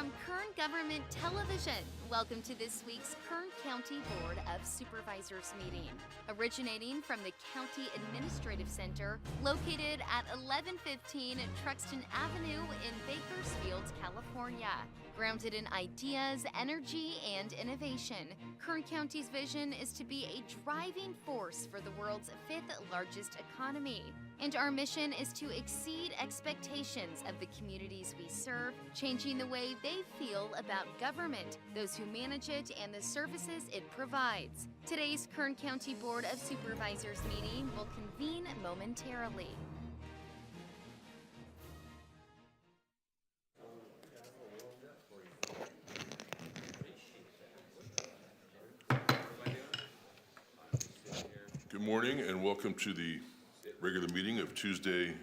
from Kern Government Television. Welcome to this week's Kern County Board of Supervisors meeting. Originating from the County Administrative Center, located at 1115 Truxton Avenue in Bakersfield, California. Grounded in ideas, energy, and innovation, Kern County's vision is to be a driving force for the world's fifth largest economy. And our mission is to exceed expectations of the communities we serve, changing the way they feel about government, those who manage it, and the services it provides. Today's Kern County Board of Supervisors meeting will convene momentarily. Good morning and welcome to the regular meeting of Tuesday,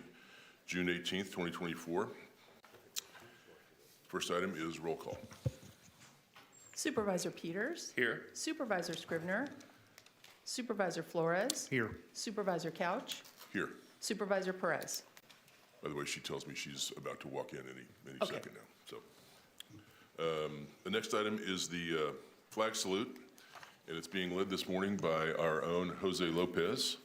June 18th, 2024. First item is roll call. Supervisor Peters. Here. Supervisor Scrivener. Supervisor Flores. Here. Supervisor Couch. Here. Supervisor Perez. By the way, she tells me she's about to walk in any Okay. second now. So, the next item is the flag salute, and it's being led this morning by our own Jose Lopez.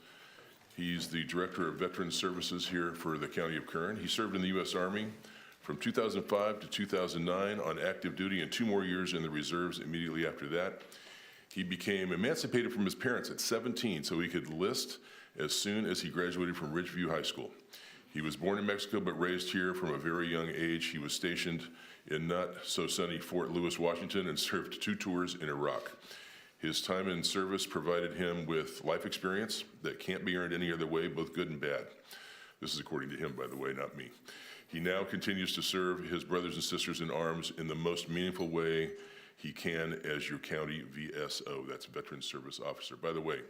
He's the Director of Veterans Services here for the County of Kern. He served in the U.S. Army from 2005 to 2009 on active duty and 2 more years in the reserves immediately after that. He became emancipated from his parents at 17 so he could enlist as soon as he graduated from Ridgeview High School. He was born in Mexico but raised here from a very young age. He was stationed in not-so-sunny Fort Lewis, Washington, and served 2 tours in Iraq. His time in service provided him with life experience that can't be earned any other way, both good and bad. This is according to him, by the way, not me. He now continues to serve his brothers and sisters in arms in the most meaningful way he can as your county VSO. That's Veteran Service Officer. By the way,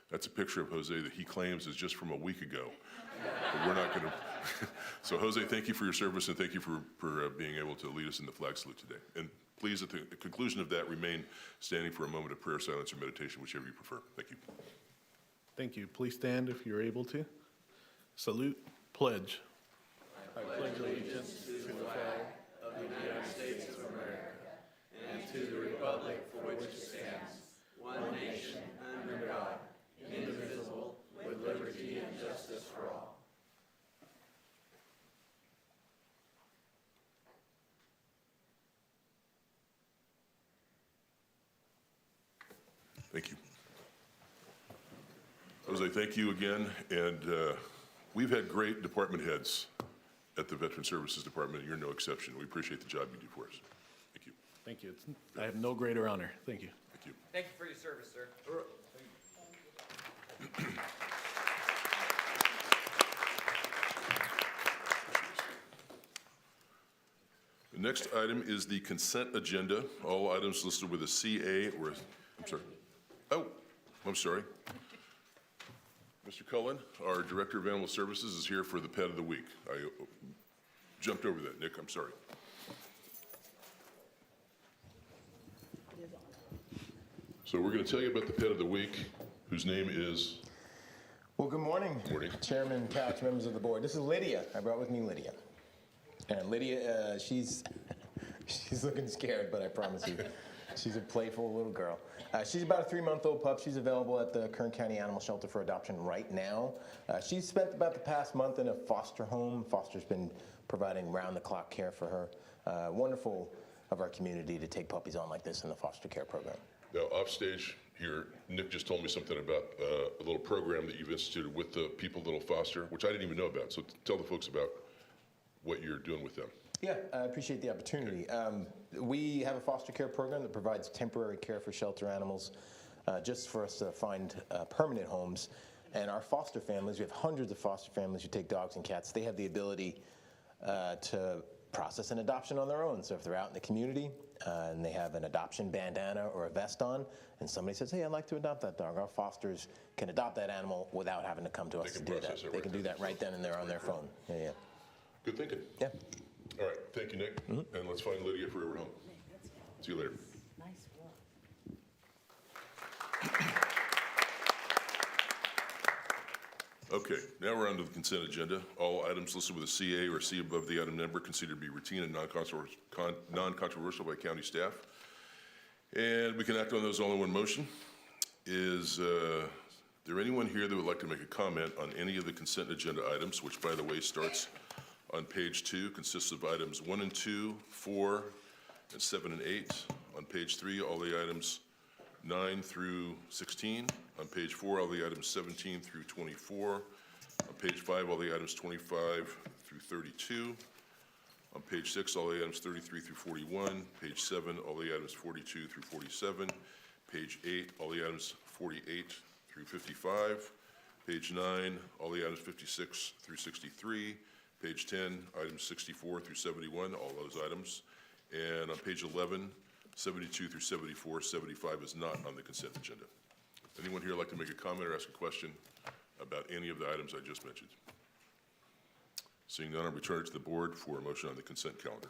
that's a picture of Jose that he claims is just from a week ago. But we're not going to. So, Jose, thank you for your service and thank you for being able to lead us in the flag salute today. And please, at the conclusion of that, remain standing for a moment of prayer, silence, or meditation, whichever you prefer. Thank you. Thank you. Please stand if you're able to. Salute, pledge. I pledge allegiance to the flag of the United States of America and to the republic for which it stands, one nation, under God, indivisible, with liberty and justice for all. Thank you. Jose, thank you again. And we've had great department heads at the Veteran Services Department. You're no exception. We appreciate the job you do for us. Thank you. Thank you. I have no greater honor. Thank you. Thank you. Thank you for your service, sir. The next item is the consent agenda. All items listed with a CA or, I'm sorry. Oh, I'm sorry. Mr. Cullen, our Director of Animal Services, is here for the Pet of the Week. I jumped over that, Nick. I'm sorry. So we're going to tell you about the Pet of the Week, whose name is... Well, good morning. Good morning. Chairman, Couch, members of the board. This is Lydia. I brought with me Lydia. And Lydia, she's looking scared, but I promise you, she's a playful little girl. She's about a 3-month-old pup. She's available at the Kern County Animal Shelter for adoption right now. She's spent about the past month in a foster home. Foster's been providing round-the-clock care for her. Wonderful of our community to take puppies on like this in the foster care program. Now, offstage here, Nick just told me something about a little program that you've instituted with the people that'll foster, which I didn't even know about. So tell the folks about what you're doing with them. Yeah, I appreciate the opportunity. We have a foster care program that provides temporary care for shelter animals just for us to find permanent homes. And our foster families, we have hundreds of foster families who take dogs and cats. They have the ability to process an adoption on their own. So if they're out in the community and they have an adoption bandana or a vest on, and somebody says, hey, I'd like to adopt that dog, our fosters can adopt that animal without having to come to us to do that. They can do that right then and there on their phone. Yeah, yeah. Good thinking. Yeah. All right, thank you, Nick. And let's find Lydia for her home. See you later. Nice work. Okay, now we're on to the consent agenda. All items listed with a CA or C above the item number considered to be routine and non-controversial by county staff. And we can act on those all in one motion. Is there anyone here that would like to make a comment on any of the consent agenda items, which, by the way, starts on page 2, consists of items 1 and 2, 4, and 7 and 8. On page 3, all the items 9 through 16. On page 4, all the items 17 through 24. On page 5, all the items 25 through 32. On page 6, all the items 33 through 41. Page 7, all the items 42 through 47. Page 8, all the items 48 through 55. Page 9, all the items 56 through 63. Page 10, items 64 through 71, all those items. And on page 11, 72 through 74, 75 is not on the consent agenda. Anyone here like to make a comment or ask a question about any of the items I just mentioned? Seeing none, I'll return it to the board for a motion on the consent calendar.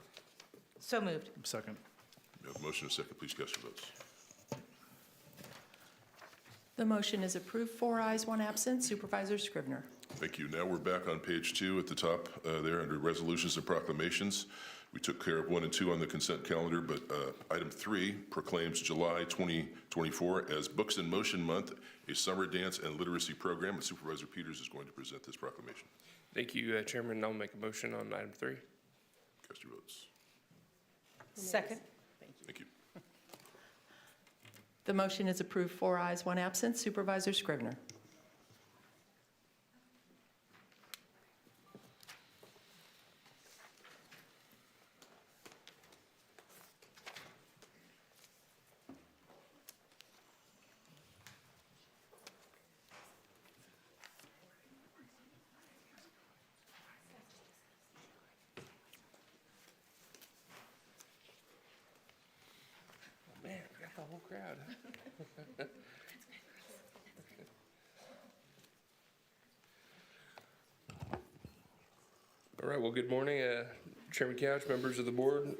So moved. Second. We have a motion and a second. Please cast your votes. The motion is approved, 4 ayes, 1 absent. Supervisor Scrivener. Thank you. Now we're back on page 2 at the top there under resolutions and proclamations. We took care of 1 and 2 on the consent calendar, but item 3 proclaims July 2024 as Books in Motion Month, a summer dance and literacy program, and Supervisor Peters is going to present this proclamation. Thank you, Chairman. I'll make a motion on item 3. Cast your votes. Second. Thank you. The motion is approved, 4 ayes, 1 absent. Supervisor Scrivener. Man, I got the whole crowd. All right, well, good morning, Chairman Couch, members of the board.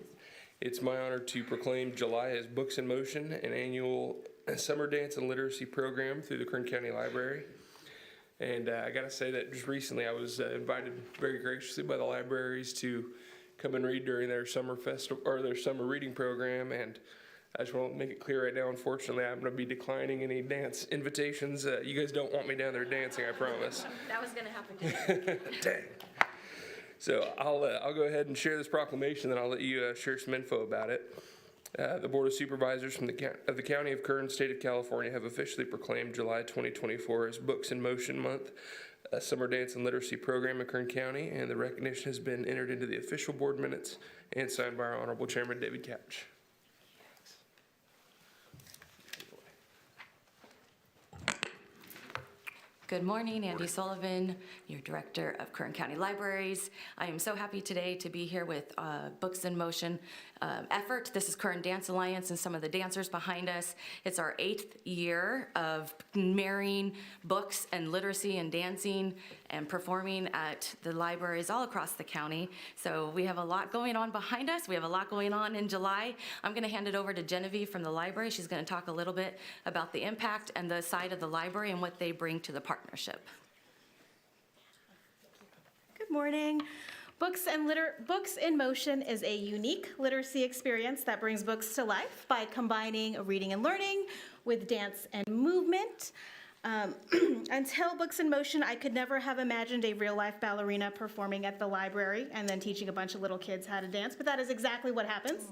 It's my honor to proclaim July as Books in Motion, an annual summer dance and literacy program through the Kern County Library. And I gotta say that just recently I was invited very graciously by the libraries to come and read during their summer festival or their summer reading program. And I just want to make it clear right now, unfortunately, I'm going to be declining any dance invitations. You guys don't want me down there dancing, I promise. That was gonna happen today. Dang. So I'll go ahead and share this proclamation, then I'll let you share some info about it. The Board of Supervisors from the County of Kern, State of California, have officially proclaimed July 2024 as Books in Motion Month, a summer dance and literacy program in Kern County, and the recognition has been entered into the official board minutes and signed by our Honorable Chairman David Couch. Good morning, Andy Sullivan, your Director of Kern County Libraries. I am so happy today to be here with Books in Motion effort. This is Kern Dance Alliance and some of the dancers behind us. It's our 8th year of marrying books and literacy and dancing and performing at the libraries all across the county. So we have a lot going on behind us. We have a lot going on in July. I'm going to hand it over to Genevieve from the library. She's going to talk a little bit about the impact and the side of the library and what they bring to the partnership. Good morning. Books in Motion is a unique literacy experience that brings books to life by combining reading and learning with dance and movement. Until Books in Motion, I could never have imagined a real-life ballerina performing at the library and then teaching a bunch of little kids how to dance, but that is exactly what happens.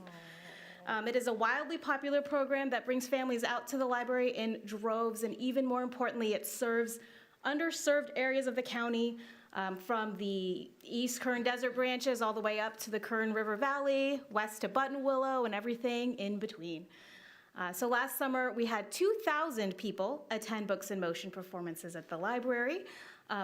It is a wildly popular program that brings families out to the library in droves, and even more importantly, it serves underserved areas of the county, from the East Kern Desert branches all the way up to the Kern River Valley, west to Buttonwillow, and everything in between. So last summer, we had 2,000 people attend Books in Motion performances at the library.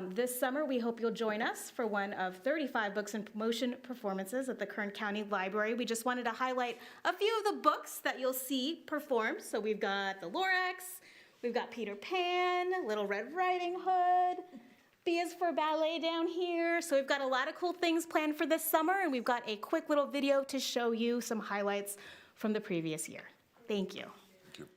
This summer, we hope you'll join us for one of 35 Books in Motion performances at the Kern County Library. We just wanted to highlight a few of the books that you'll see performed. So we've got The Lorax, we've got Peter Pan, Little Red Riding Hood, B is for ballet down here. So we've got a lot of cool things planned for this summer, and we've got a quick little video to show you some highlights from the previous year. Thank you. Thank you.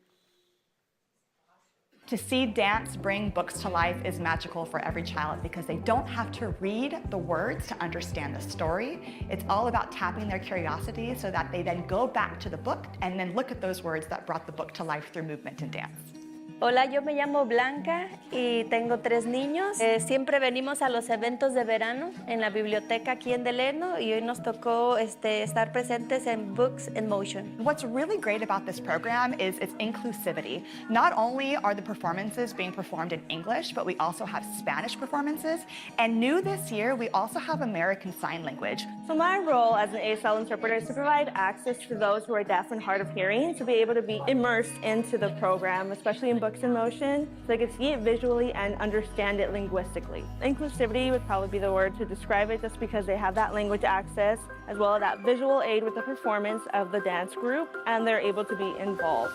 To see dance bring books to life is magical for every child because they don't have to read the words to understand the story. It's all about tapping their curiosity so that they then go back to the book and then look at those words that brought the book to life through movement and dance. Hola, yo me llamo Blanca y tengo 3 niños. Siempre venimos a los eventos de verano en la biblioteca aquí en Deleno y hoy nos tocó estar presentes en Books in Motion. What's really great about this program is its inclusivity. Not only are the performances being performed in English, but we also have Spanish performances. And new this year, we also have American Sign Language. So my role as an ASL interpreter is to provide access to those who are deaf and hard of hearing to be able to be immersed into the program, especially in Books in Motion, so they can see it visually and understand it linguistically. Inclusivity would probably be the word to describe it, just because they have that language access as well as that visual aid with the performance of the dance group, and they're able to be involved.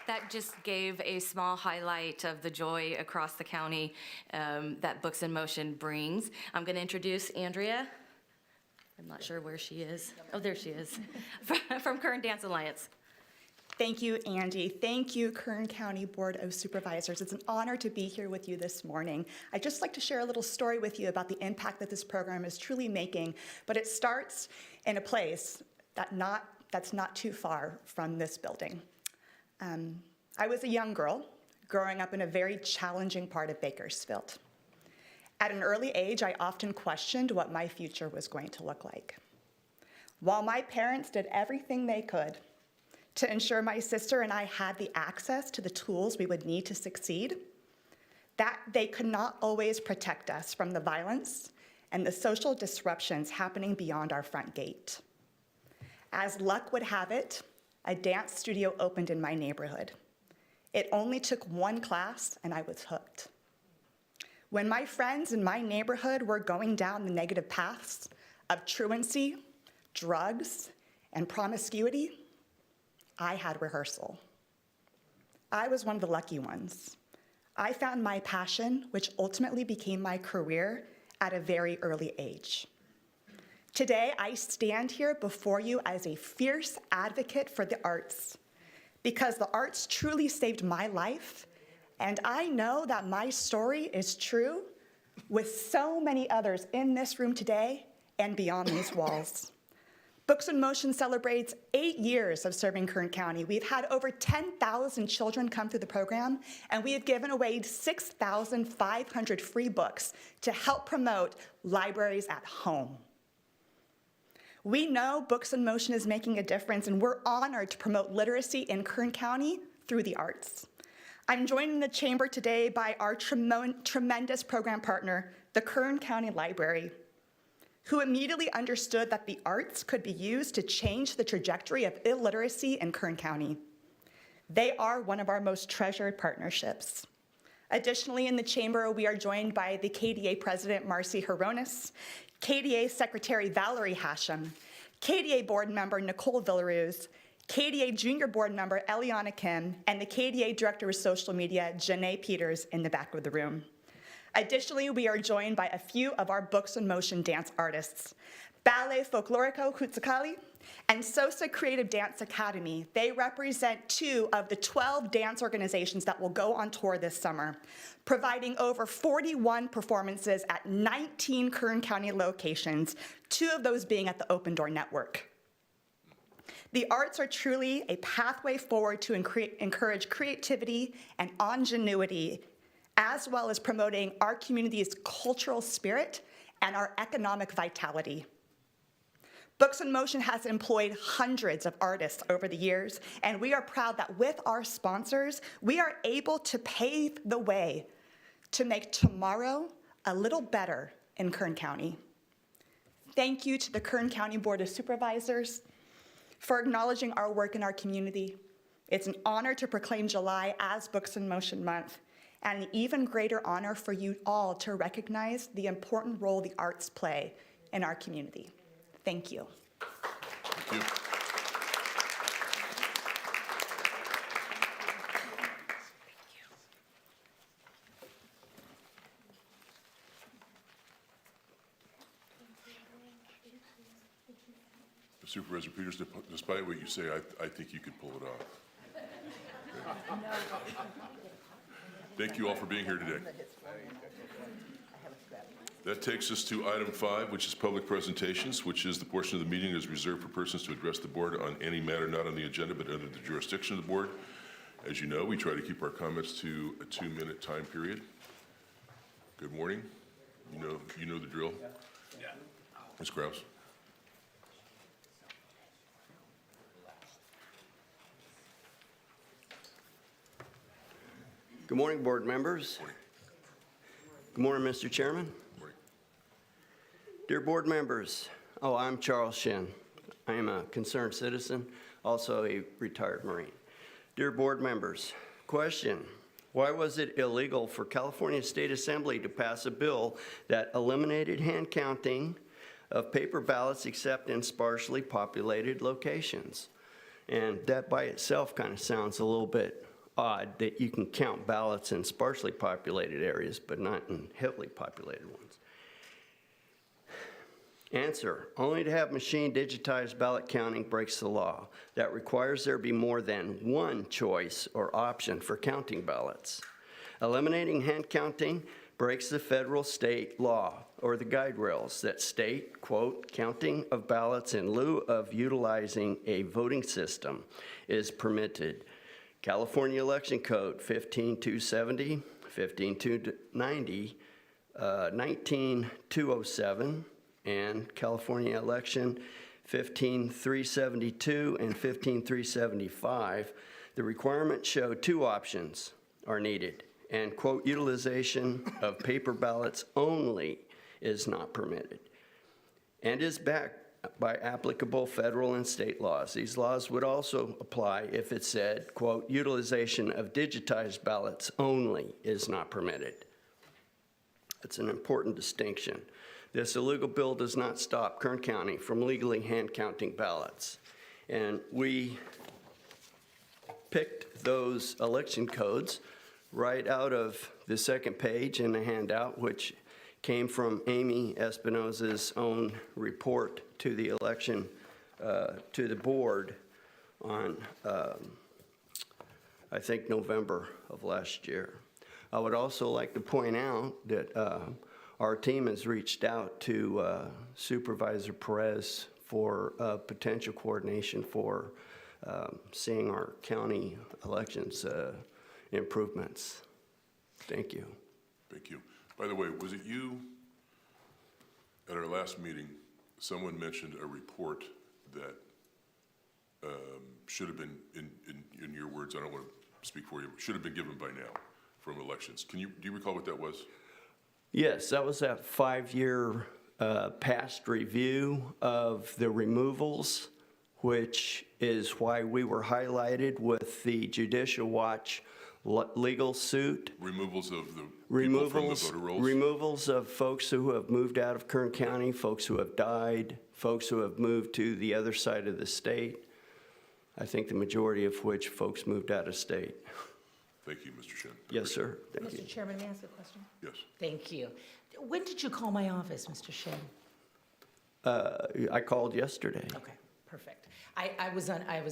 That just gave a small highlight of the joy across the county that Books in Motion brings. I'm going to introduce Andrea. I'm not sure where she is. Oh, there she is, from Kern Dance Alliance. Thank you, Angie. Thank you, Kern County Board of Supervisors. It's an honor to be here with you this morning. I'd just like to share a little story with you about the impact that this program is truly making, but it starts in a place that's not too far from this building. I was a young girl growing up in a very challenging part of Bakersfield. At an early age, I often questioned what my future was going to look like. While my parents did everything they could to ensure my sister and I had the access to the tools we would need to succeed, that they could not always protect us from the violence and the social disruptions happening beyond our front gate. As luck would have it, a dance studio opened in my neighborhood. It only took one class and I was hooked. When my friends in my neighborhood were going down the negative paths of truancy, drugs, and promiscuity, I had rehearsal. I was one of the lucky ones. I found my passion, which ultimately became my career, at a very early age. Today, I stand here before you as a fierce advocate for the arts, because the arts truly saved my life, and I know that my story is true with so many others in this room today and beyond these walls. Books in Motion celebrates 8 years of serving Kern County. We've had over 10,000 children come through the program, and we have given away 6,500 free books to help promote libraries at home. We know Books in Motion is making a difference, and we're honored to promote literacy in Kern County through the arts. I'm joined in the chamber today by our tremendous program partner, the Kern County Library, who immediately understood that the arts could be used to change the trajectory of illiteracy in Kern County. They are one of our most treasured partnerships. Additionally, in the chamber, we are joined by the KDA President, Marcy Hronis, KDA Secretary Valerie Hashem, KDA Board Member Nicole Villaruz, KDA Junior Board Member Eliana Kim, and the KDA Director of Social Media, Janae Peters, in the back of the room. Additionally, we are joined by a few of our Books in Motion dance artists, Ballet Folklorico Kutsakali and Sosa Creative Dance Academy. They represent 2 of the 12 dance organizations that will go on tour this summer, providing over 41 performances at 19 Kern County locations, 2 of those being at the Open Door Network. The arts are truly a pathway forward to encourage creativity and ingenuity, as well as promoting our community's cultural spirit and our economic vitality. Books in Motion has employed hundreds of artists over the years, and we are proud that with our sponsors, we are able to pave the way to make tomorrow a little better in Kern County. Thank you to the Kern County Board of Supervisors for acknowledging our work in our community. It's an honor to proclaim July as Books in Motion Month, and an even greater honor for you all to recognize the important role the arts play in our community. Thank you. Thank you. Supervisor Peters, despite what you say, I think you could pull it off. Okay. Thank you all for being here today. That takes us to item 5, which is public presentations, which is the portion of the meeting that is reserved for persons to address the board on any matter not on the agenda but under the jurisdiction of the board. As you know, we try to keep our comments to a 2-minute time period. Good morning. You know the drill. Yeah. Ms. Krause. Good morning, board members. Good morning, Mr. Chairman. Good morning. Dear board members, I'm Charles Shin. I am a concerned citizen, also a retired Marine. Dear board members, question: why was it illegal for California State Assembly to pass a bill that eliminated hand counting of paper ballots except in sparsely populated locations? And that by itself kind of sounds a little bit odd, that you can count ballots in sparsely populated areas, but not in heavily populated ones. Answer: only to have machine digitized ballot counting breaks the law. That requires there be more than one choice or option for counting ballots. Eliminating hand counting breaks the federal state law, or the guide rails that state, quote, counting of ballots in lieu of utilizing a voting system is permitted. California Election Code 15270, 15290, 19207, and California Election 15372 and 15375, the requirements show 2 options are needed, and, quote, utilization of paper ballots only is not permitted, and is backed by applicable federal and state laws. These laws would also apply if it said, quote, utilization of digitized ballots only is not permitted. It's an important distinction. This illegal bill does not stop Kern County from legally hand counting ballots. And we picked those election codes right out of the second page in the handout, which came from Amy Espinosa's own report to the election, to the board on, I think, November of last year. I would also like to point out that our team has reached out to Supervisor Perez for potential coordination for seeing our county elections improvements. Thank you. Thank you. By the way, was it you, at our last meeting, someone mentioned a report that should have been, in your words, I don't want to speak for you, should have been given by now from elections. Do you recall what that was? Yes, that was that 5-year past review of the removals, which is why we were highlighted with the Judicial Watch legal suit. Removals of the people from the voter rolls? Removals of folks who have moved out of Kern County, folks who have died, folks who have moved to the other side of the state. I think the majority of which folks moved out of state. Thank you, Mr. Shin. Yes, sir. Thank you. Mr. Chairman, may I ask a question? Yes. Thank you. When did you call my office, Mr. Shin? I called yesterday. Okay, perfect. I was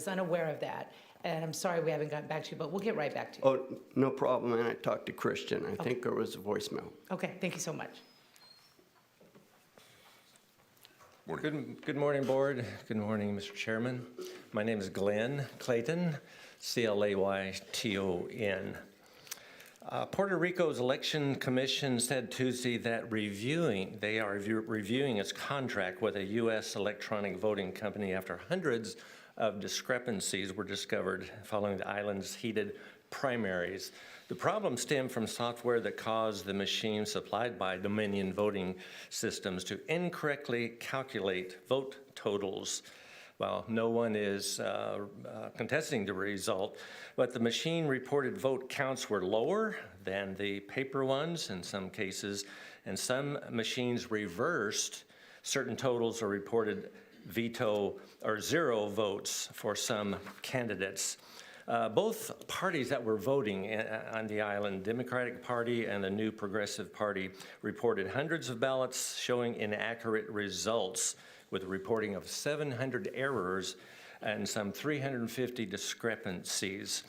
unaware of that, and I'm sorry we haven't gotten back to you, but we'll get right back to you. Oh, no problem, and I talked to Christian. I think there was a voicemail. Okay, thank you so much. Morning. Good morning, board. Good morning, Mr. Chairman. My name is Glenn Clayton, C-L-A-Y-T-O-N. Puerto Rico's Election Commission said Tuesday that they are reviewing its contract with a U.S. electronic voting company after hundreds of discrepancies were discovered following the island's heated primaries. The problem stemmed from software that caused the machine supplied by Dominion voting systems to incorrectly calculate vote totals Well, no one is contesting the result, but the machine reported vote counts were lower than the paper ones in some cases, and some machines reversed certain totals or reported veto or 0 votes for some candidates. Both parties that were voting on the island, Democratic Party and the New Progressive Party, reported hundreds of ballots showing inaccurate results, with a reporting of 700 errors and some 350 discrepancies.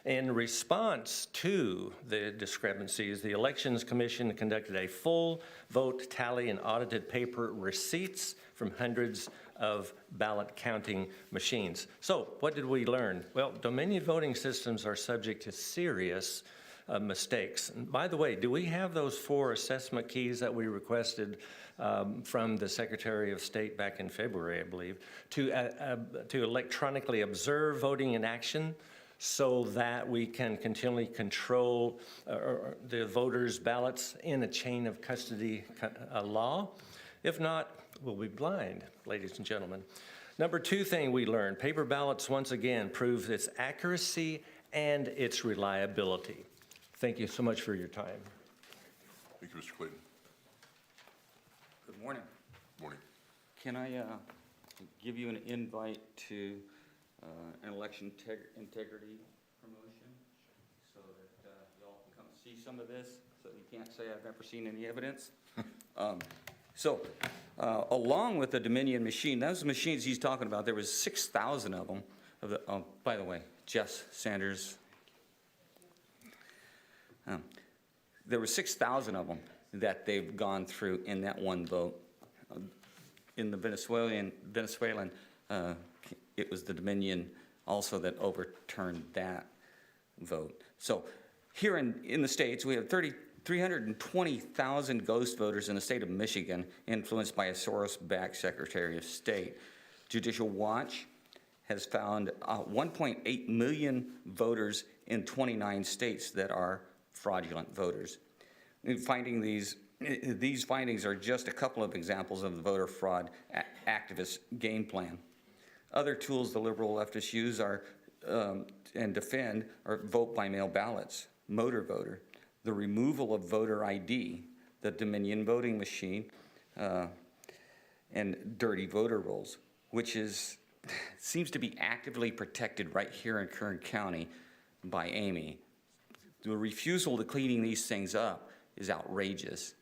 In response to the discrepancies, the Elections Commission conducted a full vote tally and audited paper receipts from hundreds of ballot counting machines. So what did we learn? Well, Dominion voting systems are subject to serious mistakes. And by the way, do we have those 4 assessment keys that we requested from the Secretary of State back in February, I believe, to electronically observe voting in action, so that we can continually control the voters' ballots in a chain of custody law? If not, we'll be blind, ladies and gentlemen. Number 2 thing we learned, paper ballots once again proved its accuracy and its reliability. Thank you so much for your time. Thank you, Mr. Clayton. Good morning. Morning. Can I give you an invite to an election integrity promotion so that y'all can come see some of this, so you can't say I've never seen any evidence? Along with the Dominion machine, those machines he's talking about, there was 6,000 of them. By the way, Jess Sanders. There were 6,000 of them that they've gone through in that one vote. In the Venezuelan, it was the Dominion also that overturned that vote. So here in the States, we have 320,000 ghost voters in the state of Michigan, influenced by a Soros-backed Secretary of State. Judicial Watch has found 1.8 million voters in 29 states that are fraudulent voters. These findings are just a couple of examples of the voter fraud activist game plan. Other tools the liberal leftists use and defend are vote by mail ballots, motor voter, the removal of voter ID, the Dominion voting machine, and dirty voter rolls, which seems to be actively protected right here in Kern County by Amy. The refusal to cleaning these things up is outrageous.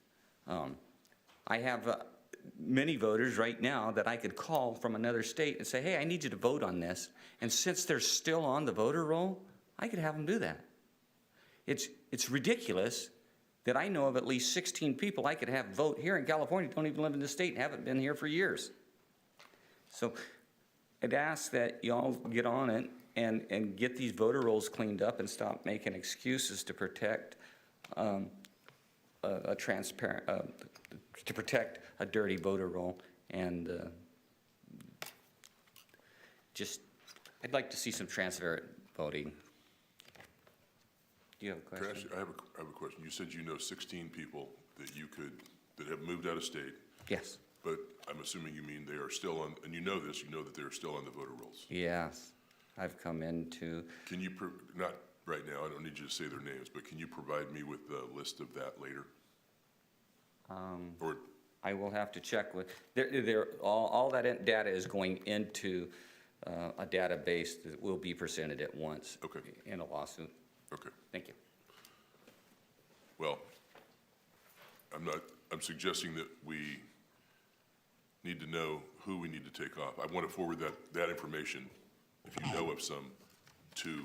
I have many voters right now that I could call from another state and say, hey, I need you to vote on this. And since they're still on the voter roll, I could have them do that. It's ridiculous that I know of at least 16 people I could have vote here in California, don't even live in the state and haven't been here for years. So I'd ask that y'all get on it and get these voter rolls cleaned up and stop making excuses to protect to protect a dirty voter roll. And I'd like to see some transparent voting. Do you have a question? I have a question. You said you know 16 people that have moved out of state. Yes. But I'm assuming you mean they are still on, and you know that they are still on the voter rolls. Yes. I've come into. Can you, not right now, I don't need you to say their names, but can you provide me with a list of that later? Or I will have to check with, all that data is going into a database that will be presented at once. Okay. In a lawsuit. Okay. Thank you. Well, I'm suggesting that we need to know who we need to take off. I want to forward that information, if you know of some, to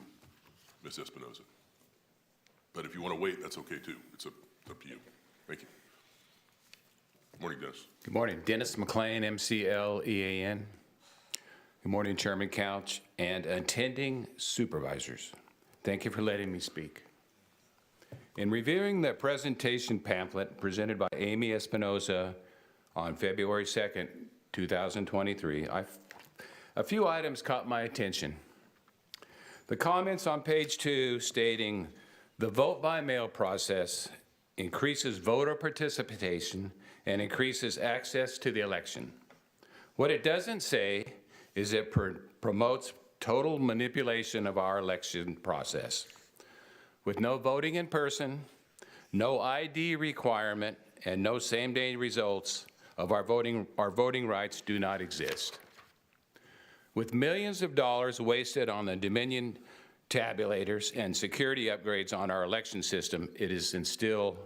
Ms. Espinoza. But if you want to wait, that's okay too. It's up to you. Thank you. Good morning, Dennis. Good morning. Dennis McLean, MCLEAN. Good morning, Chairman Couch and attending supervisors. Thank you for letting me speak. In reviewing the presentation pamphlet presented by Amy Espinoza on February 2nd, 2023, a few items caught my attention. The comments on page 2 stating the vote by mail process increases voter participation and increases access to the election. What it doesn't say is it promotes total manipulation of our election process. With no voting in person, no ID requirement, and no same-day results of our voting rights do not exist. With millions of dollars wasted on the Dominion tabulators and security upgrades on our election system, it is still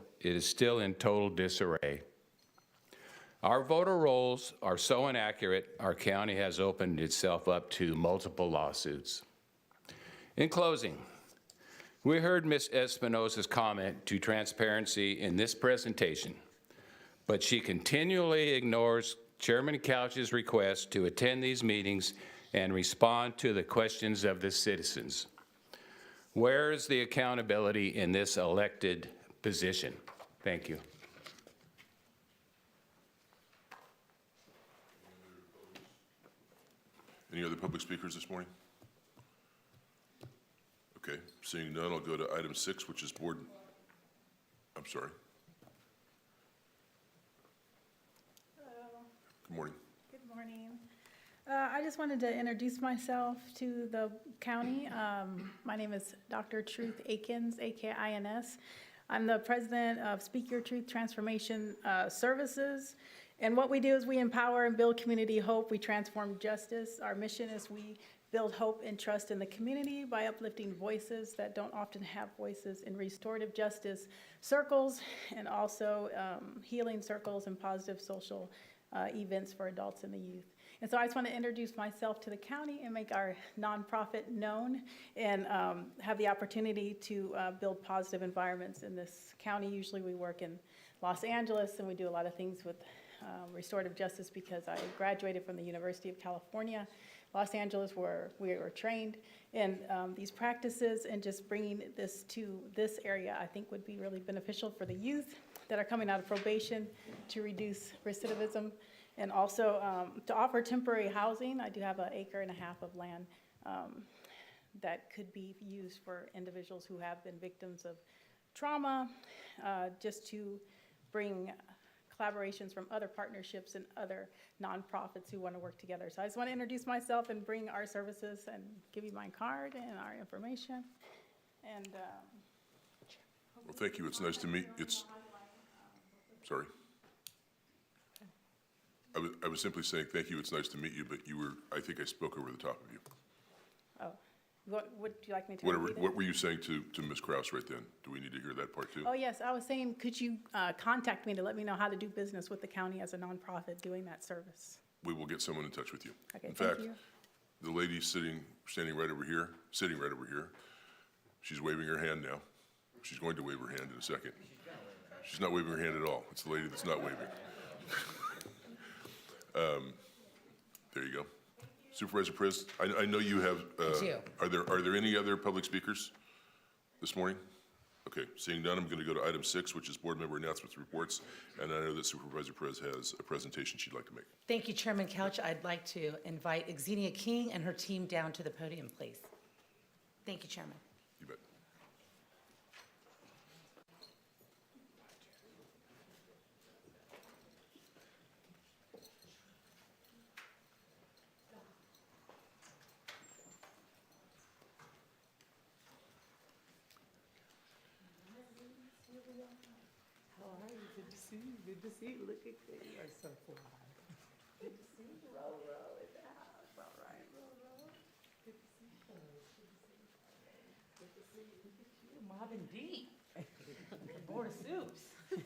in total disarray. Our voter rolls are so inaccurate, our county has opened itself up to multiple lawsuits. In closing, we heard Ms. Espinosa's comment to transparency in this presentation, but she continually ignores Chairman Couch's request to attend these meetings and respond to the questions of the citizens. Where is the accountability in this elected position? Thank you. Any other public speakers this morning? Okay, seeing none, I'll go to item 6, which is board, I'm sorry. Hello. Good morning. Good morning. I just wanted to introduce myself to the county. My name is Dr. Truth Akins, A-K-I-N-S. I'm the president of Speak Your Truth Transformation Services. And what we do is we empower and build community hope. We transform justice. Our mission is we build hope and trust in the community by uplifting voices that don't often have voices in restorative justice circles, and also healing circles and positive social events for adults and the youth. And so I just want to introduce myself to the county and make our nonprofit known, and have the opportunity to build positive environments in this county. Usually we work in Los Angeles, and we do a lot of things with restorative justice because I graduated from the University of California, Los Angeles, where we were trained in these practices, and just bringing this to this area I think would be really beneficial for the youth that are coming out of probation to reduce recidivism, and also to offer temporary housing. I do have 1.5 acres of land that could be used for individuals who have been victims of trauma, just to bring collaborations from other partnerships and other nonprofits who want to work together. So I just want to introduce myself and bring our services and give you my card and our information. And Well, thank you. It's nice to meet. Sorry. I was simply saying thank you. It's nice to meet you, but I think I spoke over the top of you. oh, what would you like me to Whatever. repeat it? What were you saying to Ms. Kraus right then? Do we need to hear that part too? Oh, yes, I was saying, could you contact me to let me know how to do business with the county as a nonprofit doing that service? We will get someone in touch with you. Okay, In thank fact, you. the lady sitting right over here, she's waving her hand now. She's going to wave her hand in a second. She's not waving her hand at all. It's the lady that's not waving. There you go. Supervisor Perez, I know you have, do. are there any other public speakers this morning? Okay, seeing none, I'm going to go to item 6, which is board member announcements and reports, and I know that Supervisor Perez has a presentation she'd like to make. Thank you, Chairman Couch. I'd like to invite Xenia King and her team down to the podium, please. Thank you, Chairman. You bet. How are you? Good to see you. Good to see you. Look at you. You are so fly. Good to see you. Roll in the house. All right. Roll. Good to see you. Good to see you. Good to see you. Look at you. Mobbing deep. Board of Soups. I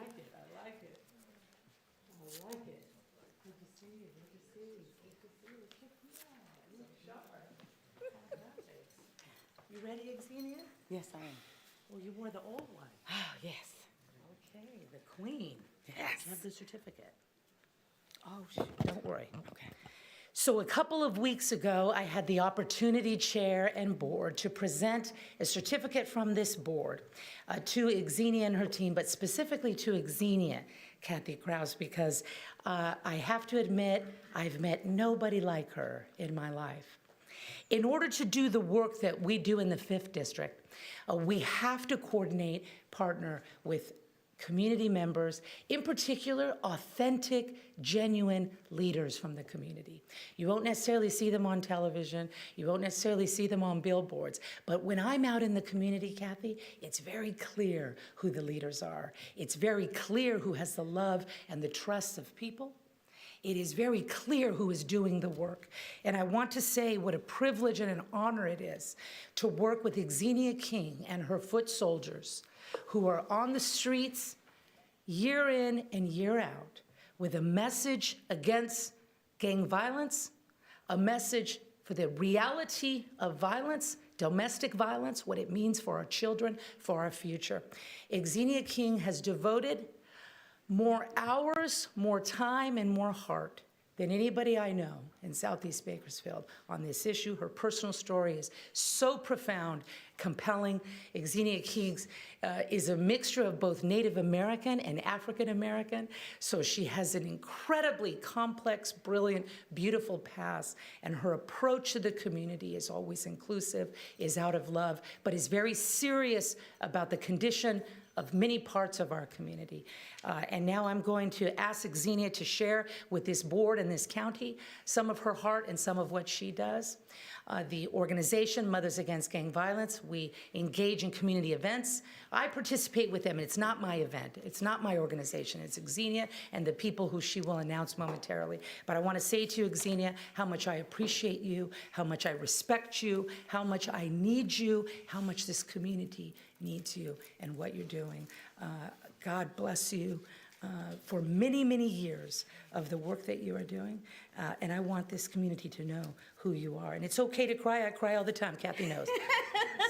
like it. I like it. I like it. Good to see you. Good to see you. Good to see you. Check me out. You look sharp. You ready, Xenia? Yes, I am. Well, you wore the old one. Oh, yes. Okay, the queen. Yes. You have the certificate. Oh, shoot, don't worry. Okay. So a couple of weeks ago, I had the opportunity, chair and board, to present a certificate from this board to Xenia and her team, but specifically to Xenia, Kathy Kraus, because I have to admit, I've met nobody like her in my life. In order to do the work that we do in the 5th District, we have to coordinate, partner with community members, in particular, authentic, genuine leaders from the community. You won't necessarily see them on television, you won't necessarily see them on billboards, but when I'm out in the community, Kathy, it's very clear who the leaders are. It's very clear who has the love and the trust of people. It is very clear who is doing the work. And I want to say what a privilege and an honor it is to work with Xenia King and her foot soldiers who are on the streets year in and year out with a message against gang violence, a message for the reality of violence, domestic violence, what it means for our children, for our future. Xenia King has devoted more hours, more time, and more heart than anybody I know in Southeast Bakersfield on this issue. Her personal story is so profound, compelling. Xenia King is a mixture of both Native American and African American, so she has an incredibly complex, brilliant, beautiful past, and her approach to the community is always inclusive, is out of love, but is very serious about the condition of many parts of our community. And now I'm going to ask Xenia to share with this board and this county some of her heart and some of what she does. The organization, Mothers Against Gang Violence, we engage in community events. I participate with them. It's not my event. It's not my organization. It's Xenia and the people who she will announce momentarily. But I want to say to you, Xenia, how much I appreciate you, how much I respect you, how much I need you, how much this community needs you and what you're doing. God bless you for many, many years of the work that you are doing. And I want this community to know who you are. And it's okay to cry. I cry all the time. Kathy knows.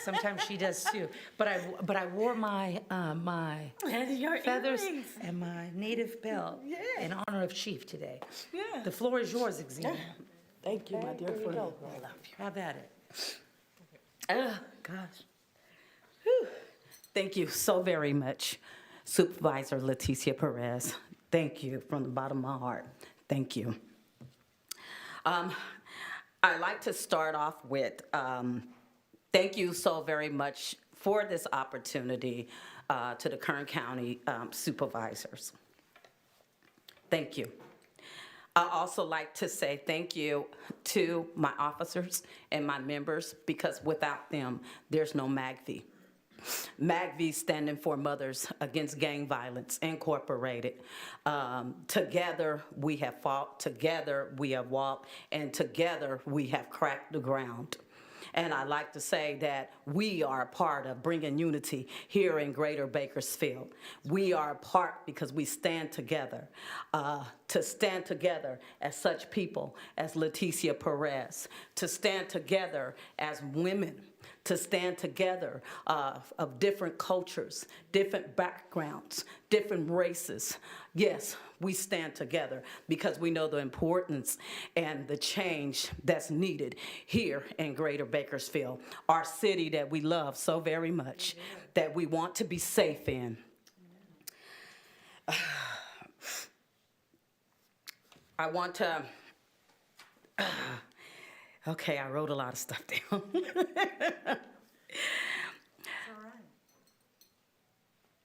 Sometimes she does too. But I wore my feathers earrings. and my native belt in honor of Chief today. Yeah. The floor is yours, Xenia. Thank you, my dear friend. Have at it. Oh, gosh. Whew. Thank you so very much, Supervisor Leticia Perez. Thank you from the bottom of my heart. Thank you. I'd like to start off with thank you so very much for this opportunity to the Kern County Supervisors. Thank you. I also like to say thank you to my officers and my members, because without them, there's no MAGV. MAGV standing for Mothers Against Gang Violence Incorporated. Together we have fought, together we have walked, and together we have cracked the ground. And I like to say that we are a part of bringing unity here in Greater Bakersfield. We are a part because we stand together. To stand together as such people as Leticia Perez, to stand together as women, to stand together of different cultures, different backgrounds, different races. Yes, we stand together because we know the importance and the change that's needed here in Greater Bakersfield, our city that we love so very much, that we want to be safe in. I want to, okay, I wrote a lot of stuff down.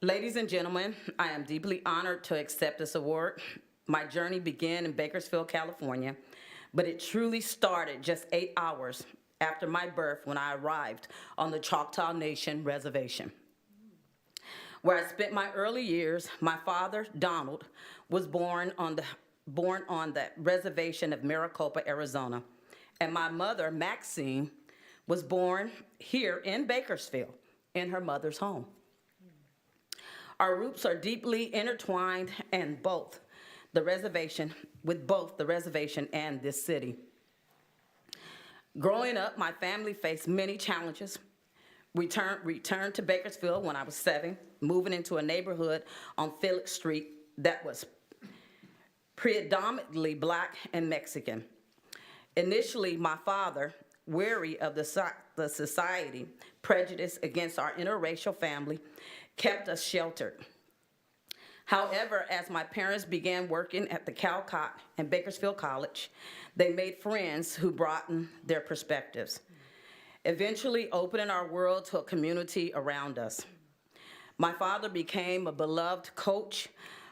Ladies and gentlemen, I am deeply honored to accept this award. My journey began in Bakersfield, California, but it truly started just 8 hours after my birth when I arrived on the Choctaw Nation Reservation, where I spent my early years. My father, Donald, was born on the reservation of Maricopa, Arizona, and my mother, Maxine, was born here in Bakersfield in her mother's home. Our roots are deeply intertwined in both the reservation and this city. Growing up, my family faced many challenges. Returned to Bakersfield when I was 7, moving into a neighborhood on Felix Street that was predominantly Black and Mexican. Initially, my father, wary of the society prejudice against our interracial family, kept us sheltered. However, as my parents began working at the Calcott and Bakersfield College, they made friends who broadened their perspectives, eventually opening our world to a community around us. My father became a beloved coach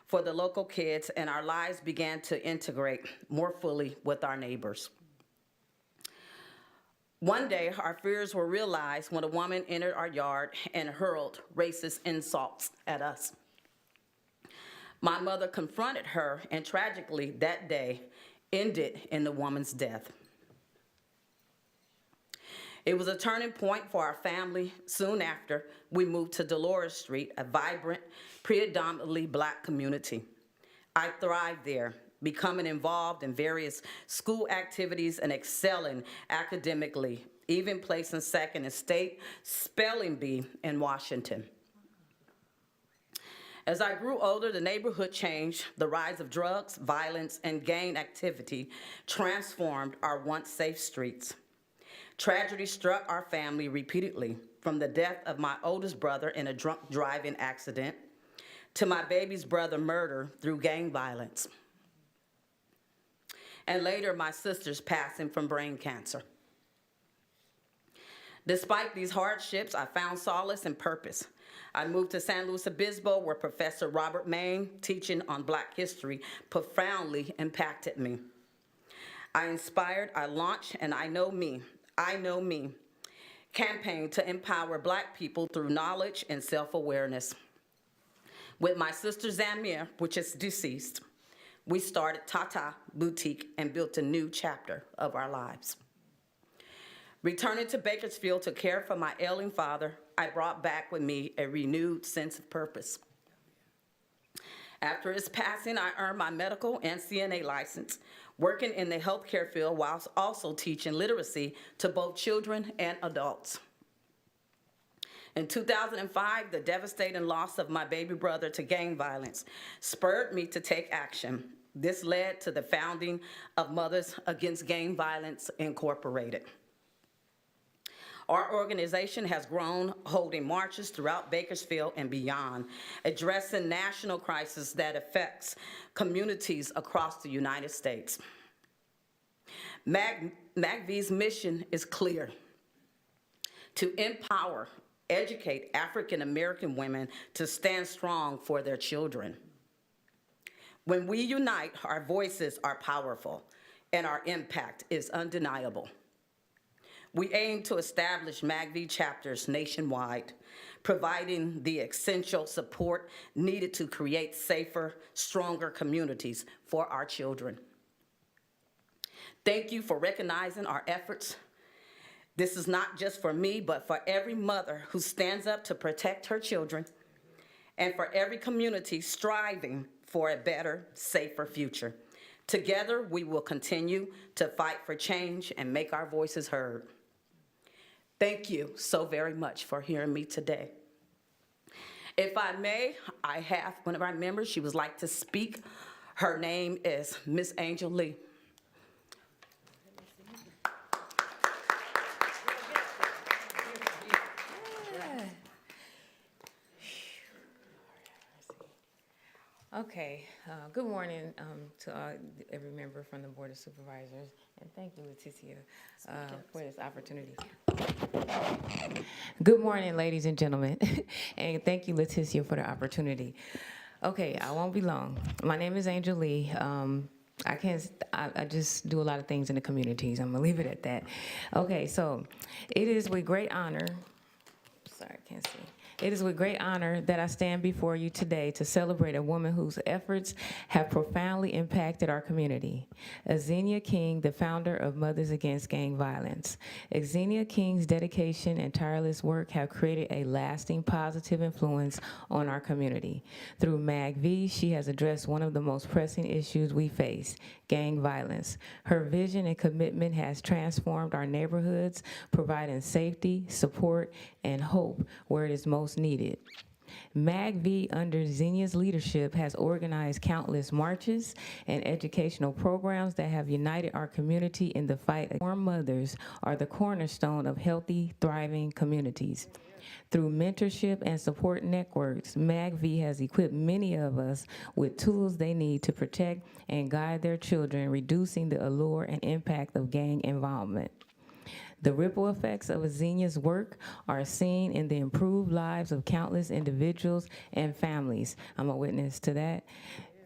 for the local kids, and our lives began to integrate more fully with our neighbors. One day, our fears were realized when a woman entered our yard and hurled racist insults at us. My mother confronted her, and tragically, that day ended in the woman's death. It was a turning point for our family. Soon after, we moved to Dolores Street, a vibrant, predominantly Black community. I thrived there, becoming involved in various school activities and excelling academically, even placing second in state spelling bee in Washington. As I grew older, the neighborhood changed. The rise of drugs, violence, and gang activity transformed our once safe streets. Tragedy struck our family repeatedly, from the death of my oldest brother in a drunk driving accident to my baby's brother murder through gang violence, and later my sister's passing from brain cancer. Despite these hardships, I found solace and purpose. I moved to San Luis Obispo, where Professor Robert Main, teaching on Black history, profoundly impacted me. I inspired, I launched, and I Know Me campaign to empower Black people through knowledge and self-awareness. With my sister Zamir, which is deceased, we started Tata Boutique and built a new chapter of our lives. Returning to Bakersfield to care for my ailing father, I brought back with me a renewed sense of purpose. After his passing, I earned my medical and CNA license, working in the healthcare field while also teaching literacy to both children and adults. In 2005, the devastating loss of my baby brother to gang violence spurred me to take action. This led to the founding of Mothers Against Gang Violence Incorporated. Our organization has grown, holding marches throughout Bakersfield and beyond, addressing national crisis that affects communities across the United States. MAGV's mission is clear: to empower, educate African American women to stand strong for their children. When we unite, our voices are powerful and our impact is undeniable. We aim to establish MAGV chapters nationwide, providing the essential support needed to create safer, stronger communities for our children. Thank you for recognizing our efforts. This is not just for me, but for every mother who stands up to protect her children, and for every community striving for a better, safer future. Together, we will continue to fight for change and make our voices heard. Thank you so very much for hearing me today. If I may, I have one of our members. She would like to speak. Her name is Miss Angel Lee. Okay, good morning to every member from the Board of Supervisors, and thank you, Leticia, for this opportunity. Good morning, ladies and gentlemen, and thank you, Leticia, for the opportunity. Okay, I won't be long. My name is Angel Lee. I just do a lot of things in the communities. I'm gonna leave it at that. Okay, so it is with great honor, sorry, I can't see. It is with great honor that I stand before you today to celebrate a woman whose efforts have profoundly impacted our community. Azenia King, the founder of Mothers Against Gang Violence. Azenia King's dedication and tireless work have created a lasting positive influence on our community. Through MAGV, she has addressed one of the most pressing issues we face, gang violence. Her vision and commitment has transformed our neighborhoods, providing safety, support, and hope where it is most needed. MAGV, under Xenia's leadership, has organized countless marches and educational programs that have united our community in the fight. Warm mothers are the cornerstone of healthy, thriving communities. Through mentorship and support networks, MAGV has equipped many of us with tools they need to protect and guide their children, reducing the allure and impact of gang involvement. The ripple effects of Azenia's work are seen in the improved lives of countless individuals and families. I'm a witness to that.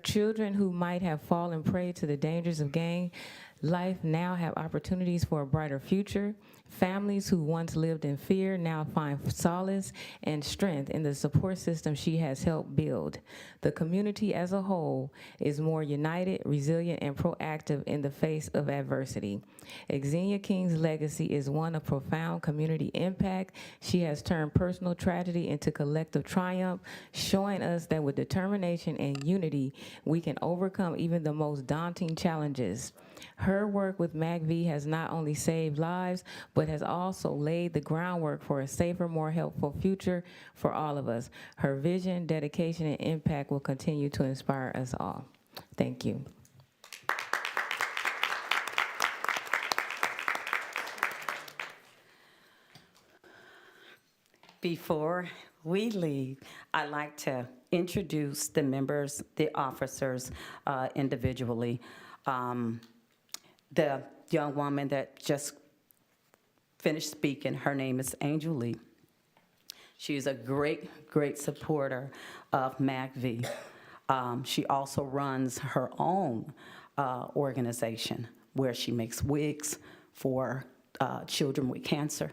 Children who might have fallen prey to the dangers of gang life now have opportunities for a brighter future. Families who once lived in fear now find solace and strength in the support system she has helped build. The community as a whole is more united, resilient, and proactive in the face of adversity. Xenia King's legacy is one of profound community impact. She has turned personal tragedy into collective triumph, showing us that with determination and unity, we can overcome even the most daunting challenges. Her work with MACV has not only saved lives, but has also laid the groundwork for a safer, more helpful future for all of us. Her vision, dedication, and impact will continue to inspire us all. Thank you. Before we leave, I'd like to introduce the members, the officers individually. The young woman that just finished speaking, her name is Angel Lee. She's a great, great supporter of MACV. She also runs her own organization where she makes wigs for children with cancer.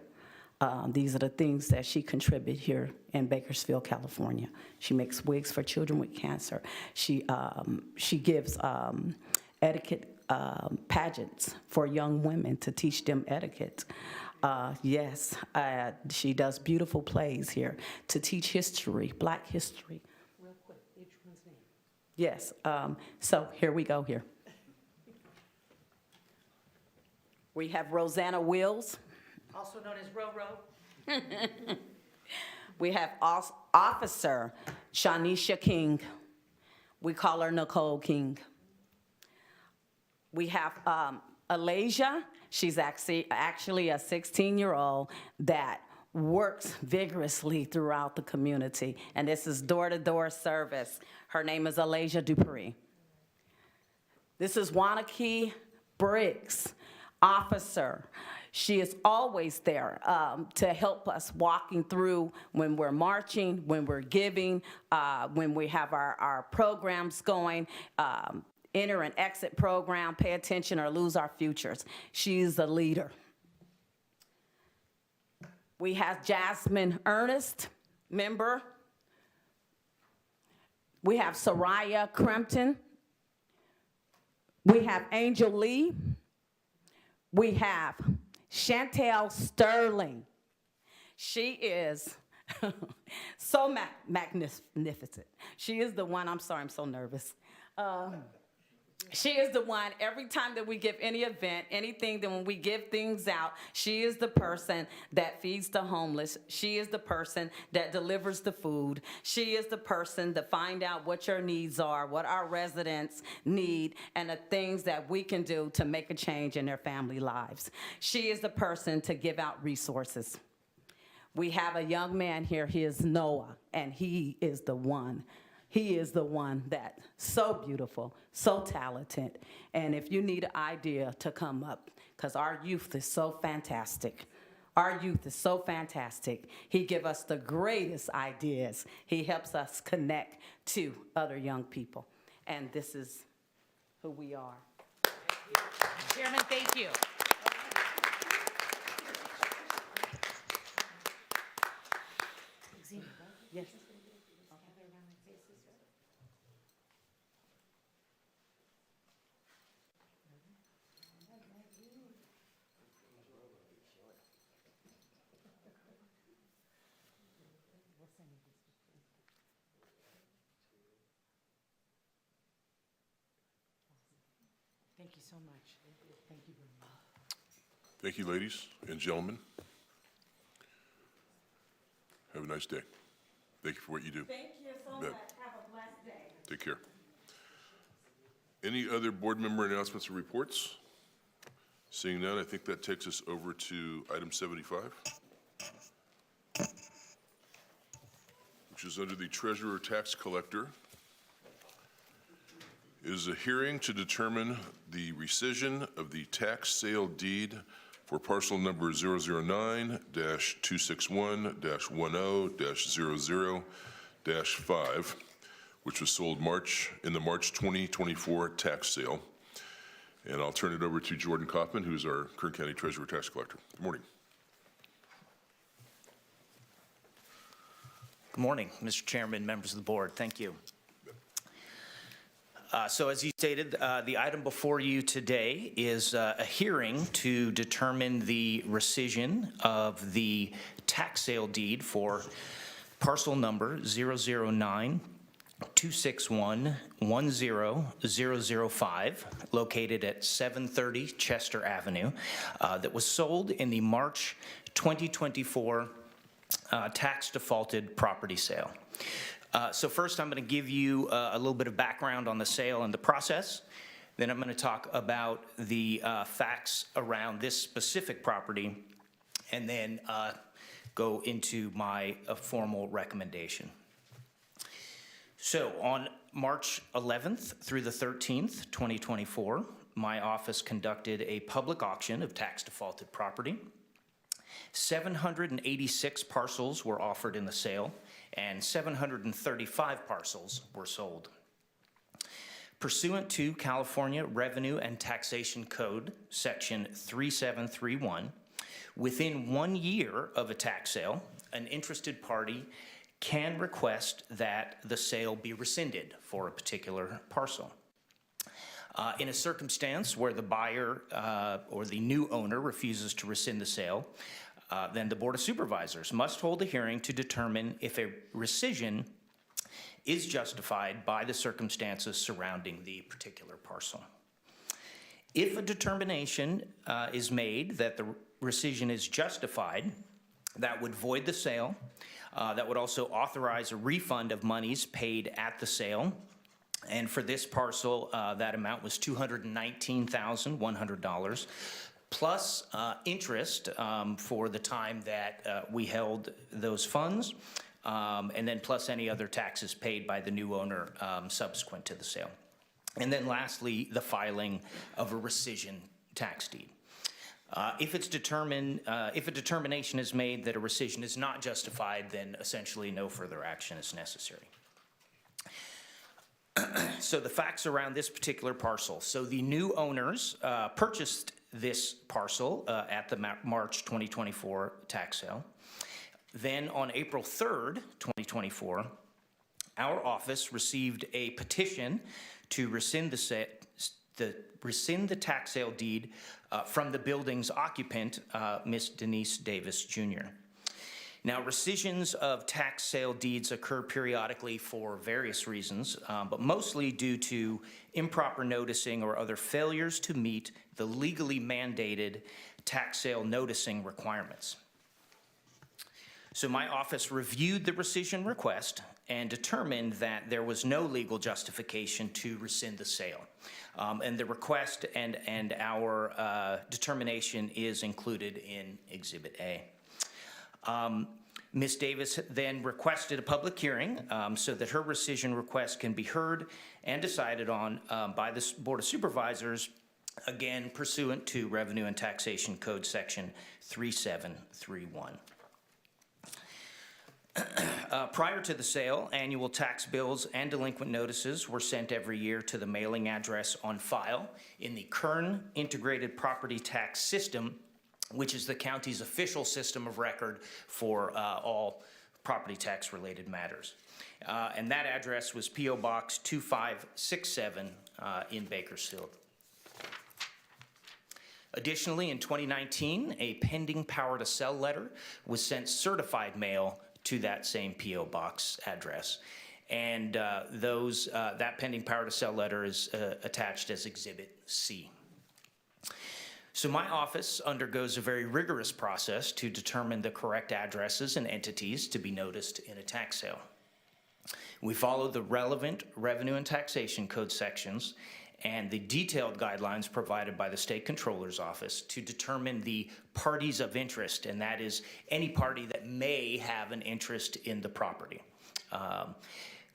These are the things that she contributes here in Bakersfield, California. She makes wigs for children with cancer. She gives etiquette pageants for young women to teach them etiquette. Yes, she does beautiful plays here to teach history, Black history. Real quick, each one's name. Yes, so here we go here. We have Rosanna Wills. Also known as Ro-Ro. We have Officer Shanisha King. We call her Nicole King. We have Alasia. She's actually a 16-year-old that works vigorously throughout the community, and this is door-to-door service. Her name is Alasia Dupree. This is Wanaki Briggs, officer. She is always there to help us walking through when we're marching, when we're giving, when we have our programs going, enter and exit program, pay attention or lose our futures. She's the leader. We have Jasmine Ernest, member. We have Soraya Crampton. We have Angel Lee. We have Chantel Sterling. She is so magnificent. She is the one, I'm sorry, I'm so nervous. She is the one, every time that we give any event, anything, that when we give things out, she is the person that feeds the homeless. She is the person that delivers the food. She is the person to find out what your needs are, what our residents need, and the things that we can do to make a change in their family lives. She is the person to give out resources. We have a young man here, he is Noah, and he is the one. He is the one that so beautiful, so talented. And if you need an idea to come up, because our youth is so fantastic. Our youth is so fantastic. He gives us the greatest ideas. He helps us connect to other young people. And this is who we are. Chairman, thank you. Yes. Thank you so much. Thank you very much. Thank you, ladies and gentlemen. Have a nice day. Thank you for what you do. Thank you so much. Have a blessed day. Take care. Any other board member announcements or reports? Seeing none, I think that takes us over to item 75, which is under the Treasurer Tax Collector. It is a hearing to determine the rescission of the tax sale deed for parcel number 009-261-10-00-5, which was sold in the March 2024 tax sale. And I'll turn it over to Jordan Kaufman, who's our Kern County Treasurer Tax Collector. Good morning. Good morning, Mr. Chairman, members of the board. Thank you. So as you stated, the item before you today is a hearing to determine the rescission of the tax sale deed for parcel number 009-261-10-005, located at 730 Chester Avenue, that was sold in the March 2024 tax defaulted property sale. So first, I'm going to give you a little bit of background on the sale and the process. Then I'm going to talk about the facts around this specific property, and then go into my formal recommendation. So on March 11th through the 13th, 2024, my office conducted a public auction of tax defaulted property. 786 parcels were offered in the sale, and 735 parcels were sold. Pursuant to California Revenue and Taxation Code, Section 3731, within 1 year of a tax sale, an interested party can request that the sale be rescinded for a particular parcel. In a circumstance where the buyer or the new owner refuses to rescind the sale, then the Board of Supervisors must hold a hearing to determine if a rescission is justified by the circumstances surrounding the particular parcel. If a determination is made that the rescission is justified, that would void the sale. That would also authorize a refund of monies paid at the sale. And for this parcel, that amount was $219,100. Plus interest for the time that we held those funds, and then plus any other taxes paid by the new owner subsequent to the sale. And then lastly, the filing of a rescission tax deed. If a determination is made that a rescission is not justified, then essentially no further action is necessary. So the facts around this particular parcel. So the new owners purchased this parcel at the March 2024 tax sale. Then on April 3rd, 2024, our office received a petition to rescind the tax sale deed from the building's occupant, Ms. Denise Davis Jr. Now, rescissions of tax sale deeds occur periodically for various reasons, but mostly due to improper noticing or other failures to meet the legally mandated tax sale noticing requirements. So my office reviewed the rescission request and determined that there was no legal justification to rescind the sale. And the request and our determination is included in Exhibit A. Ms. Davis then requested a public hearing so that her rescission request can be heard and decided on by the Board of Supervisors, again pursuant to Revenue and Taxation Code Section 3731. Prior to the sale, annual tax bills and delinquent notices were sent every year to the mailing address on file in the Kern Integrated Property Tax System, which is the county's official system of record for all property tax related matters. And that address was P.O. Box 2567 in Bakersfield. Additionally, in 2019, a pending power to sell letter was sent certified mail to that same P.O. Box address. And that pending power to sell letter is attached as Exhibit C. So my office undergoes a very rigorous process to determine the correct addresses and entities to be noticed in a tax sale. We follow the relevant Revenue and Taxation Code sections and the detailed guidelines provided by the State Controller's Office to determine the parties of interest, and that is any party that may have an interest in the property.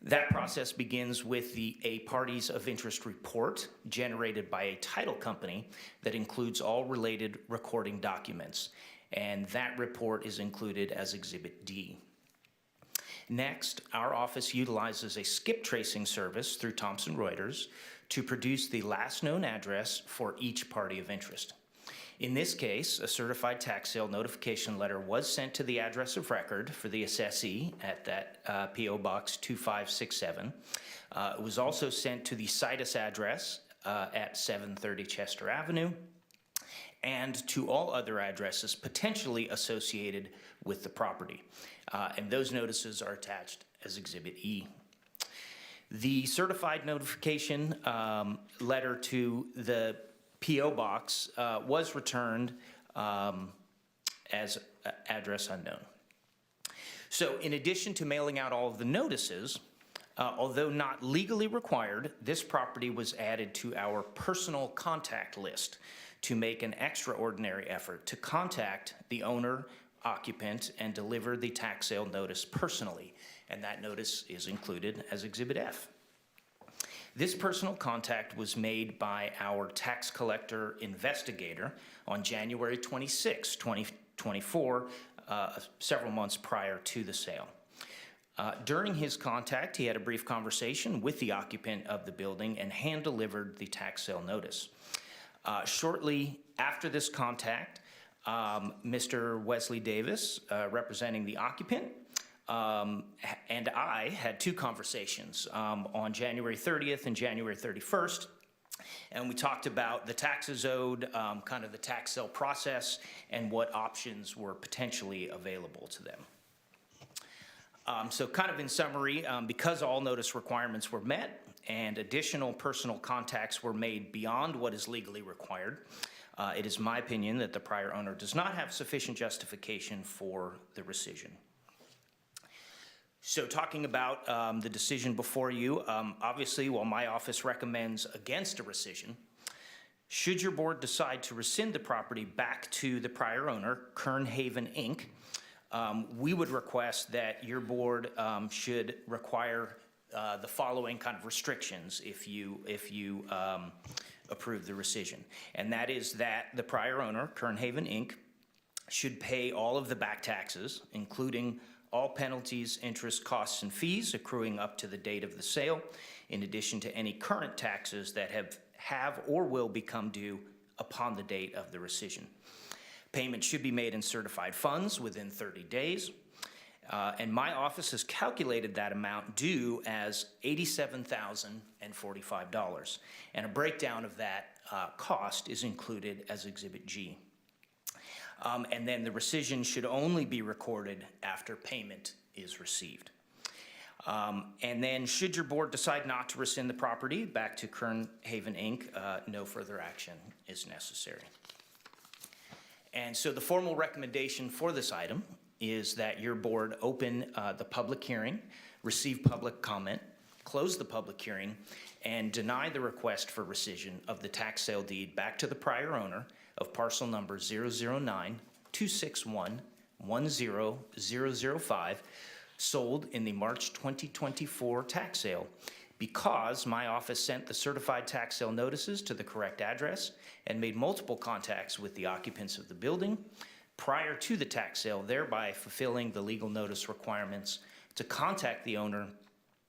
That process begins with a parties of interest report generated by a title company that includes all related recording documents, and that report is included as Exhibit D. Next, our office utilizes a skip tracing service through Thomson Reuters to produce the last known address for each party of interest. In this case, a certified tax sale notification letter was sent to the address of record for the assessee at that P.O. Box 2567. It was also sent to the situs address at 730 Chester Avenue and to all other addresses potentially associated with the property. And those notices are attached as Exhibit E. The certified notification letter to the P.O. Box was returned as address unknown. So in addition to mailing out all of the notices, although not legally required, this property was added to our personal contact list to make an extraordinary effort to contact the owner, occupant, and deliver the tax sale notice personally, and that notice is included as Exhibit F. This personal contact was made by our tax collector investigator on January 26, 2024, several months prior to the sale. During his contact, he had a brief conversation with the occupant of the building and hand-delivered the tax sale notice. Shortly after this contact, Mr. Wesley Davis, representing the occupant, and I had two conversations on January 30th and January 31st, and we talked about the taxes owed, kind of the tax sale process, and what options were potentially available to them. So kind of in summary, because all notice requirements were met and additional personal contacts were made beyond what is legally required, it is my opinion that the prior owner does not have sufficient justification for the rescission. So talking about the decision before you, obviously, while my office recommends against a rescission, should your board decide to rescind the property back to the prior owner, Kern Haven Inc., we would request that your board should require the following kind of restrictions if you approve the rescission. And that is that the prior owner, Kern Haven Inc., should pay all of the back taxes, including all penalties, interest, costs, and fees accruing up to the date of the sale, in addition to any current taxes that have or will become due upon the date of the rescission. Payment should be made in certified funds within 30 days, and my office has calculated that amount due as $87,045, and a breakdown of that cost is included as Exhibit G. And then the rescission should only be recorded after payment is received. And then should your board decide not to rescind the property back to Kern Haven Inc., no further action is necessary. And so the formal recommendation for this item is that your board open the public hearing, receive public comment, close the public hearing, and deny the request for rescission of the tax sale deed back to the prior owner of parcel number 009-261-10005, sold in the March 2024 tax sale, because my office sent the certified tax sale notices to the correct address and made multiple contacts with the occupants of the building prior to the tax sale, thereby fulfilling the legal notice requirements to contact the owner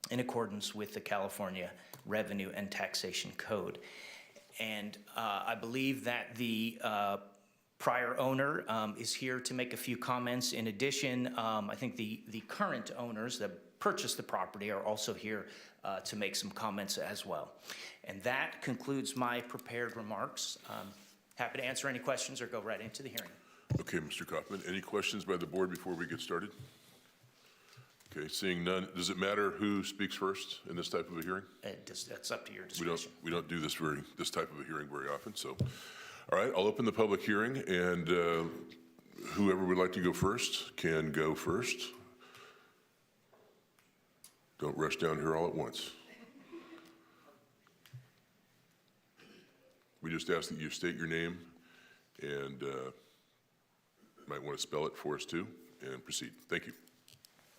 in accordance with the California Revenue and Taxation Code. And I believe that the prior owner is here to make a few comments. In addition, I think the current owners that purchased the property are also here to make some comments as well. And that concludes my prepared remarks. Happy to answer any questions or go right into the hearing. Okay, Mr. Kaufman, any questions by the board before we get started? Okay, seeing none, does it matter who speaks first in this type of a hearing? That's up to your discretion. We don't do this type of a hearing very often, so. All right, I'll open the public hearing, and whoever would like to go first can go first. Don't rush down here all at once. We just ask that you state your name and might want to spell it for us too, and proceed. Thank you.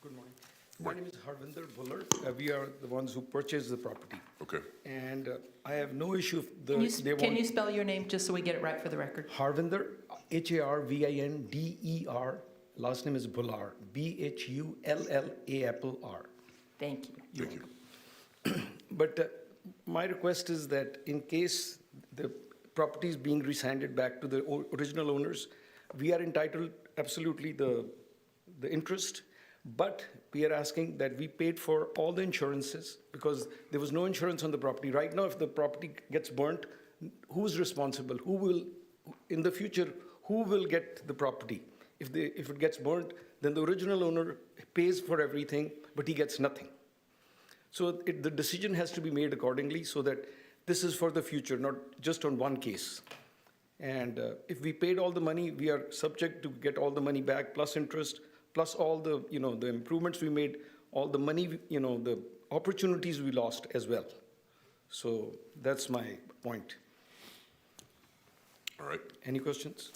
Good morning. Good My morning. name is Harvinder Buller. We are the ones who purchased the property. Okay. And I have no issue if Can you spell your name just so we get it right for the record? Harvinder, Harvinder. Last name is Bullar, Bhullar. Thank you. Thank you. But my request is that in case the property is being rescinded back to the original owners, we are entitled absolutely the interest, but we are asking that we paid for all the insurances because there was no insurance on the property. Right now, if the property gets burnt, who's responsible? Who will, in the future, who will get the property? If it gets burnt, then the original owner pays for everything, but he gets nothing. So the decision has to be made accordingly so that this is for the future, not just on one case. And if we paid all the money, we are subject to get all the money back, plus interest, plus all the, the improvements we made, all the money, the opportunities we lost as well. So that's my point. All right. Any questions?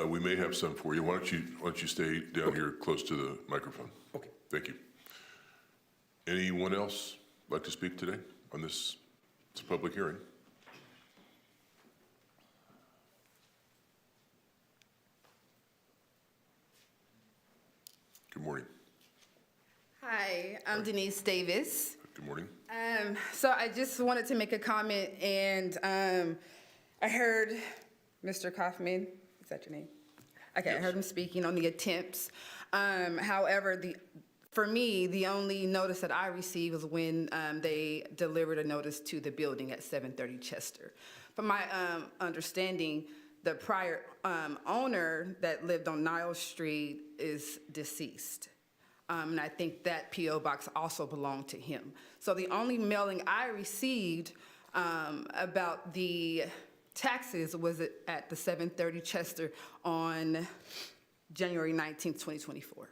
We may have some for you. Why don't you stay down here close to the microphone? Okay. Thank you. Anyone else like to speak today on this? It's a public hearing. Good morning. Hi, I'm Denise Davis. Good morning. So I just wanted to make a comment, and I heard Mr. Kaufman, is that your name? Okay, yes. I heard him speaking on the attempts. However, for me, the only notice that I received was when they delivered a notice to the building at 730 Chester. From my understanding, the prior owner that lived on Niles Street is deceased. And I think that P.O. box also belonged to him. So the only mailing I received about the taxes was at the 730 Chester on January 19th, 2024.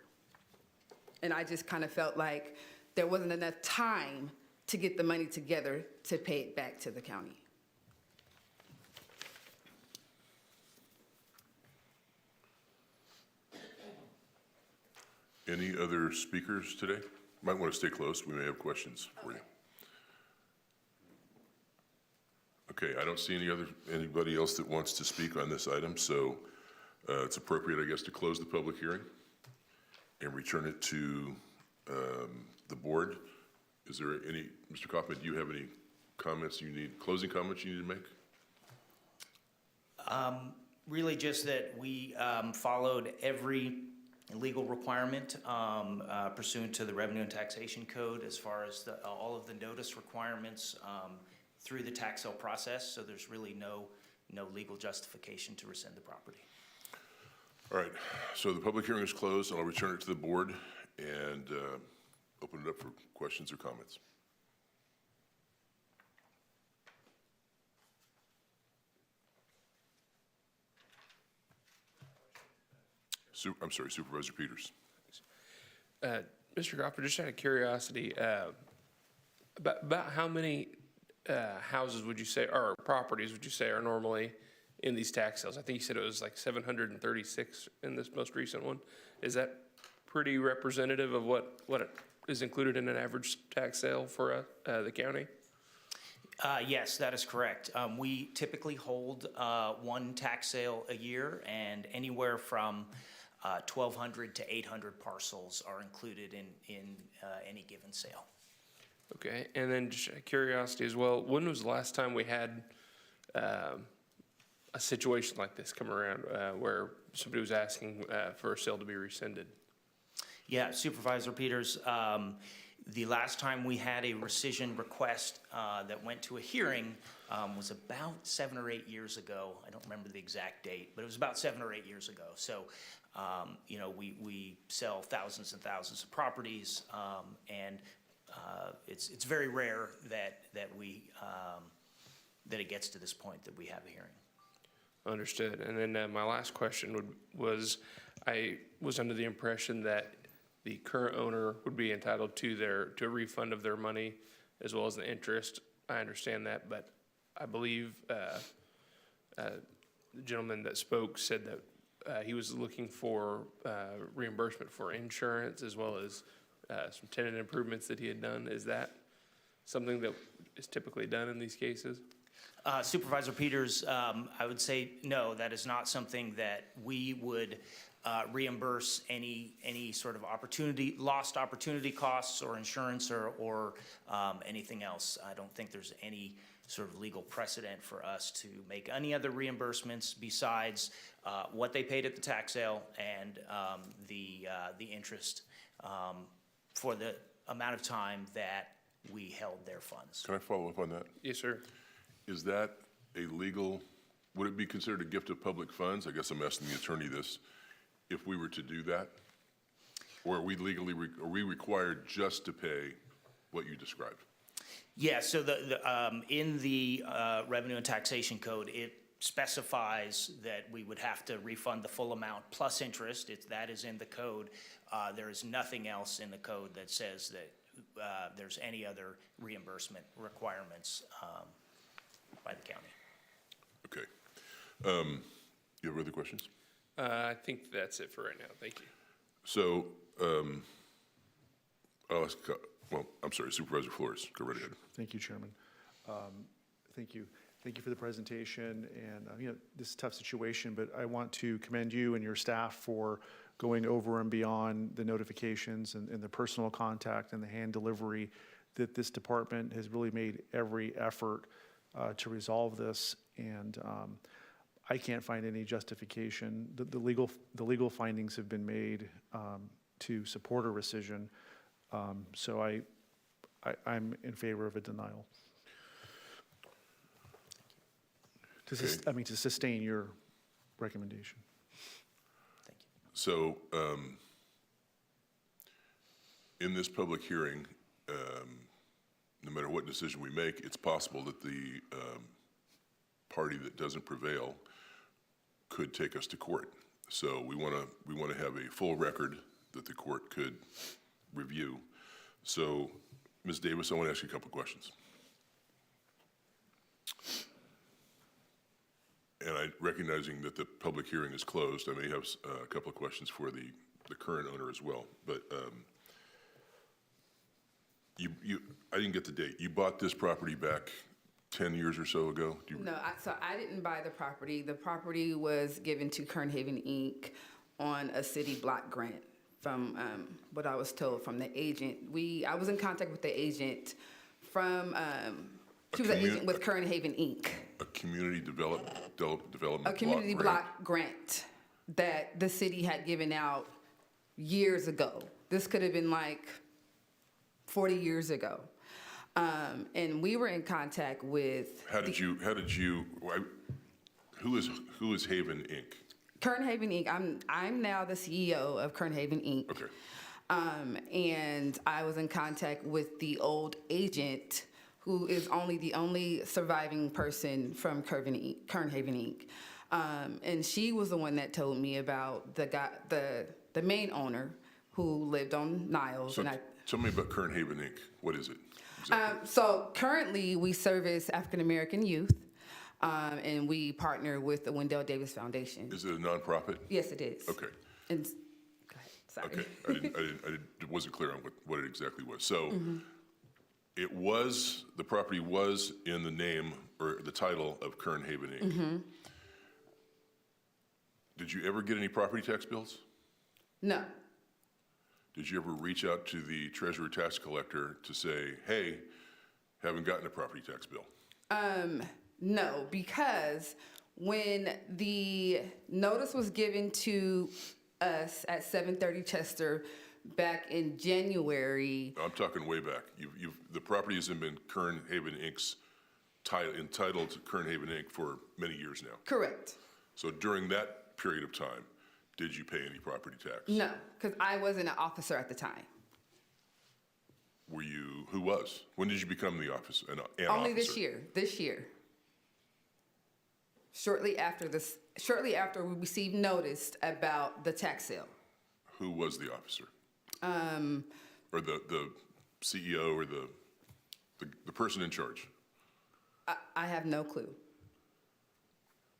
And I just kind of felt like there wasn't enough time to get the money together to pay it back to the county. Any other speakers today? Might want to stay close. We may have questions for you. Okay, I don't see anybody else that wants to speak on this item, so it's appropriate, I guess, to close the public hearing and return it to the board. Is there any, Mr. Kaufman, do you have any closing comments you need to make? Really just that we followed every legal requirement pursuant to the Revenue and Taxation Code as far as all of the notice requirements through the tax sale process, so there's really no legal justification to rescind the property. All right, so the public hearing is closed, and I'll return it to the board and open it up for questions or comments. I'm sorry, Supervisor Peters. Mr. Kaufman, just out of curiosity, about how many houses would you say, or properties would you say are normally in these tax sales? I think you said it was like 736 in this most recent one. Is that pretty representative of what is included in an average tax sale for the county? Yes, that is correct. We typically hold one tax sale a year, and anywhere from 1,200 to 800 parcels are included in any given sale. Okay, and then just out of curiosity as well, when was the last time we had a situation like this come around where somebody was asking for a sale to be rescinded? Yeah, Supervisor Peters, the last time we had a rescission request that went to a hearing was about 7 or 8 years ago. I don't remember the exact date, but it was about 7 or 8 years ago. So, we sell thousands and thousands of properties, and it's very rare that it gets to this point that we have a hearing. Understood. And then my last question was, I was under the impression that the current owner would be entitled to a refund of their money as well as the interest. I understand that, but I believe the gentleman that spoke said that he was looking for reimbursement for insurance as well as some tenant improvements that he had done. Is that something that is typically done in these cases? Supervisor Peters, I would say no, that is not something that we would reimburse any sort of lost opportunity costs or insurance or anything else. I don't think there's any sort of legal precedent for us to make any other reimbursements besides what they paid at the tax sale and the interest for the amount of time that we held their funds. Can I follow up on that? Yes, sir. Is that a legal, would it be considered a gift of public funds? I guess I'm asking the attorney this. If we were to do that, or are we legally, are we required just to pay what you described? Yeah, so in the Revenue and Taxation Code, it specifies that we would have to refund the full amount plus interest. That is in the code. There is nothing else in the code that says that there's any other reimbursement requirements by the county. Okay. You have other questions? I think that's it for right now. Thank you. So, I'll ask, well, I'm sorry, Supervisor Flores, go right ahead. Thank you, Chairman. Thank you. Thank you for the presentation. And, this is a tough situation, but I want to commend you and your staff for going over and beyond the notifications and the personal contact and the hand delivery that this department has really made every effort to resolve this. And I can't find any justification. The legal findings have been made to support a rescission. So I'm in favor of a denial. To sustain your recommendation. Thank you. So, in this public hearing, no matter what decision we make, it's possible that the party that doesn't prevail could take us to court. So we want to have a full record that the court could review. So, Ms. Davis, I want to ask you a couple of questions. And recognizing that the public hearing is closed, I may have a couple of questions for the current owner as well. But I didn't get the date. You bought this property back 10 years or so ago? No, so I didn't buy the property. The property was given to Kern Haven, Inc. on a city block grant from what I was told from the agent. I was in contact with the agent from, she was an agent with Kern Haven, Inc. A community development A community block grant that the city had given out years ago. This could have been like 40 years ago. And we were in contact with. Who is Haven Inc.? Kern Haven Inc. I'm now the CEO of Kern Haven Inc. Okay. And I was in contact with the old agent, who is the only surviving person from Kern Haven Inc. And she was the one that told me about the main owner who lived on Niles. So tell me about Kern Haven Inc. What is it? Exactly. So currently we service African American youth, and we partner with the Wendell Davis Foundation. Is it a nonprofit? Yes, it is. Okay. And go ahead. Sorry. Okay. I wasn't clear on what it exactly was. So the property was in the name or the title of Kern Haven Inc. Mm-hmm. Did you ever get any property tax bills? No. Did you ever reach out to the treasurer tax collector to say, hey, haven't gotten a property tax bill? No, because when the notice was given to us at 730 Chester back in January. I'm talking way back. The property has been Kern Haven Inc.'s entitled to Kern Haven Inc. for many years now. Correct. So during that period of time, did you pay any property tax? No, because I wasn't an officer at the time. Were you, who was? When did you become the officer? Only this year. Shortly after we received notice about the tax sale. Who was the officer? Or the CEO or the person in charge? I have no clue.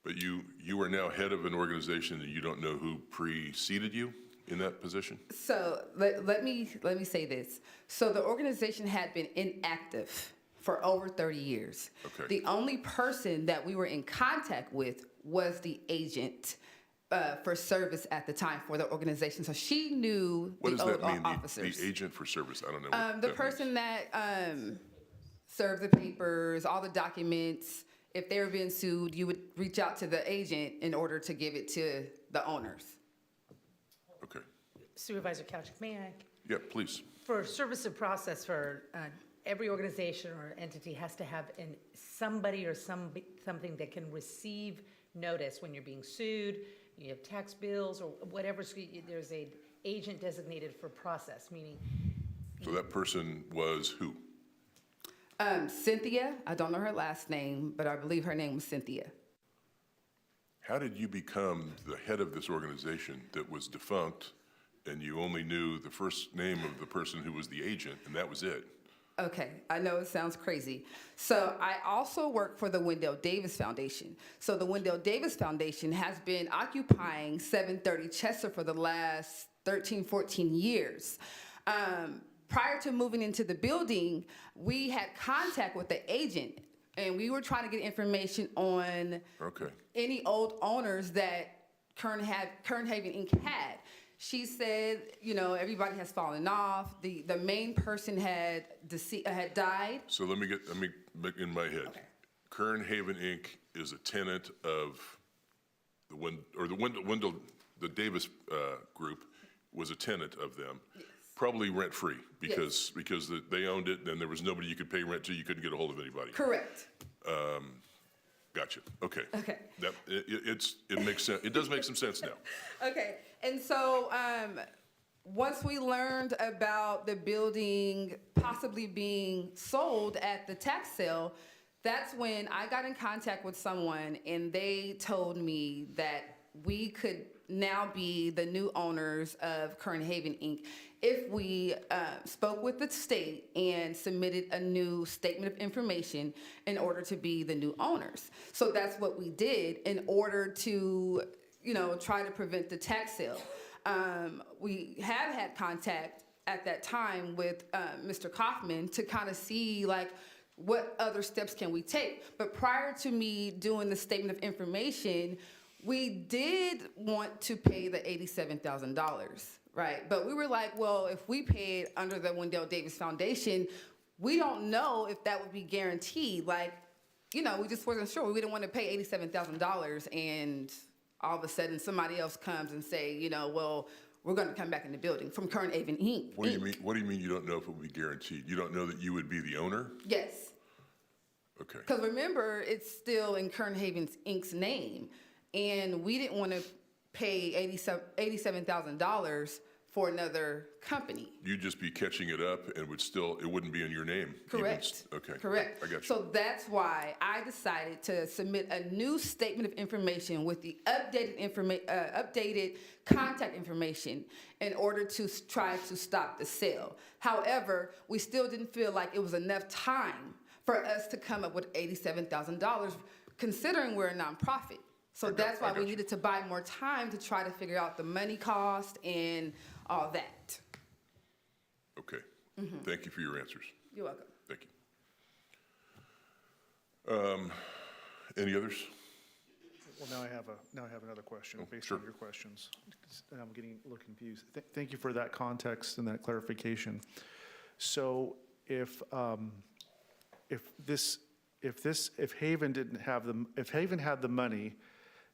But you are now head of an organization and you don't know who preceded you? in that position? So let me say this. So the organization had been inactive for over 30 years. Okay. The only person that we were in contact with was the agent for service at the time for the organization. So she knew What the does old that mean, officers. the agent for service? I don't know. what The that person means. that served the papers, all the documents. If they were being sued, you would reach out to the agent in order to give it to the owners. Okay. Supervisor Couch, may I? Yeah, please. For service of process, for every organization or entity has to have somebody or something that can receive notice when you're being sued, you have tax bills or whatever, there's an agent designated for process, meaning. So that person was who? Cynthia, I don't know her last name, but I believe her name was Cynthia. How did you become the head of this organization that was defunct and you only knew the first name of the person who was the agent and that was it? Okay, I know it sounds crazy. So I also work for the Wendell Davis Foundation. So the Wendell Davis Foundation has been occupying 730 Chester for the last 13, 14 years. Prior to moving into the building, we had contact with the agent, and we were trying to get information on any old owners that Kern Haven Inc. had. She said, you know, everybody has fallen off. The main person had died. So let me get in my head. Okay. Kern Haven Inc. is a tenant of the Davis group was a tenant of them. Yes. Probably rent-free because they owned it and there was nobody you could pay rent to. You couldn't get a hold of anybody. Correct. Gotcha. Okay. Okay. It makes sense. It does make some sense now. Okay, and so once we learned about the building possibly being sold at the tax sale, that's when I got in contact with someone and they told me that we could now be the new owners of Kern Haven Inc. if we spoke with the state and submitted a new statement of information in order to be the new owners. So that's what we did in order to, you know, try to prevent the tax sale. We have had contact at that time with Mr. Kaufman to kind of see like what other steps can we take. But prior to me doing the statement of information, we did want to pay the $87,000, right? But we were like, well, if we paid under the Wendell Davis Foundation, we don't know if that would be guaranteed. Like, you know, we just wasn't sure. We didn't want to pay $87,000 and all of a sudden somebody else comes and say, you know, well, we're going to come back in the building from Kern Haven Inc. What do you mean? What do you mean you don't know if it will be guaranteed? You don't know that you would be the owner? Yes. Okay. Because remember, it's still in Kern Haven Inc.'s name. And we didn't want to pay $87,000 for another company. You'd just be catching it up and it wouldn't be in your name. Correct. Okay. Correct. I got you. So that's why I decided to submit a new statement of information with the updated contact information in order to try to stop the sale. However, we still didn't feel like it was enough time for us to come up with $87,000, considering we're a nonprofit. So that's why we needed to buy more time to try to figure out the money cost and all that. Okay. Thank you for your answers. You're welcome. Thank you. Any others? Well, now I have another question based on your questions. I'm getting a little confused. Thank you for that context and that clarification. So if Haven had the money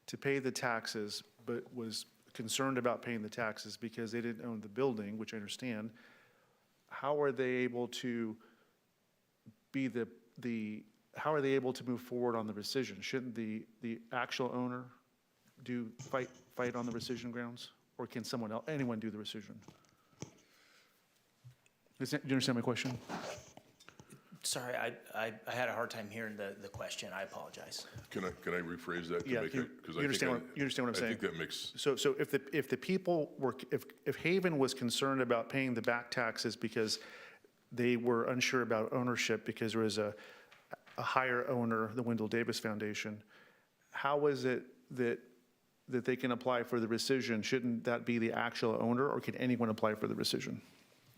to pay the taxes, but was concerned about paying the taxes because they didn't own the building, which I understand, how are they able to how are they able to move forward on the rescission? Shouldn't the actual owner fight on the rescission grounds? Or can anyone do the rescission? Do you understand my question? Sorry, I had a hard time hearing the question. I apologize. Can I rephrase that? Yeah, you understand what I'm saying? I think that makes. So if the people were, if Haven was concerned about paying the back taxes because they were unsure about ownership because there was a higher owner, the Wendell Davis Foundation, how was it that that they can apply for the rescission, shouldn't that be the actual owner, or can anyone apply for the rescission?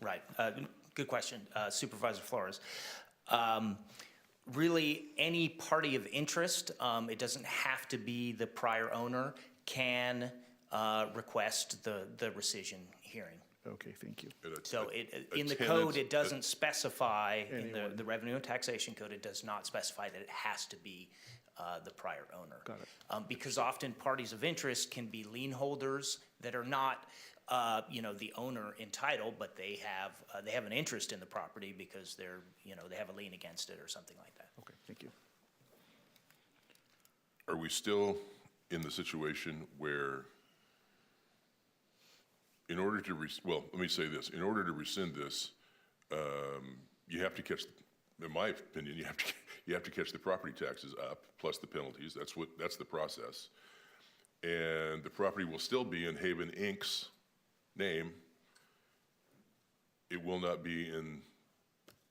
Right. Good question, Supervisor Flores. Really, any party of interest, it doesn't have to be the prior owner, can request the rescission hearing. Okay, thank you. So in the code, it doesn't specify, in the Revenue and Taxation Code, it does not specify that it has to be the prior owner. Got it. Because often parties of interest can be lien holders that are not, the owner in title, but they have an interest in the property because they have a lien against it or something like that. Okay, thank you. Are we still in the situation where in order to, let me say this, in order to rescind this, you have to catch, in my opinion, you have to catch the property taxes up plus the penalties. That's the process. And the property will still be in Haven Inc.'s name. It will not be in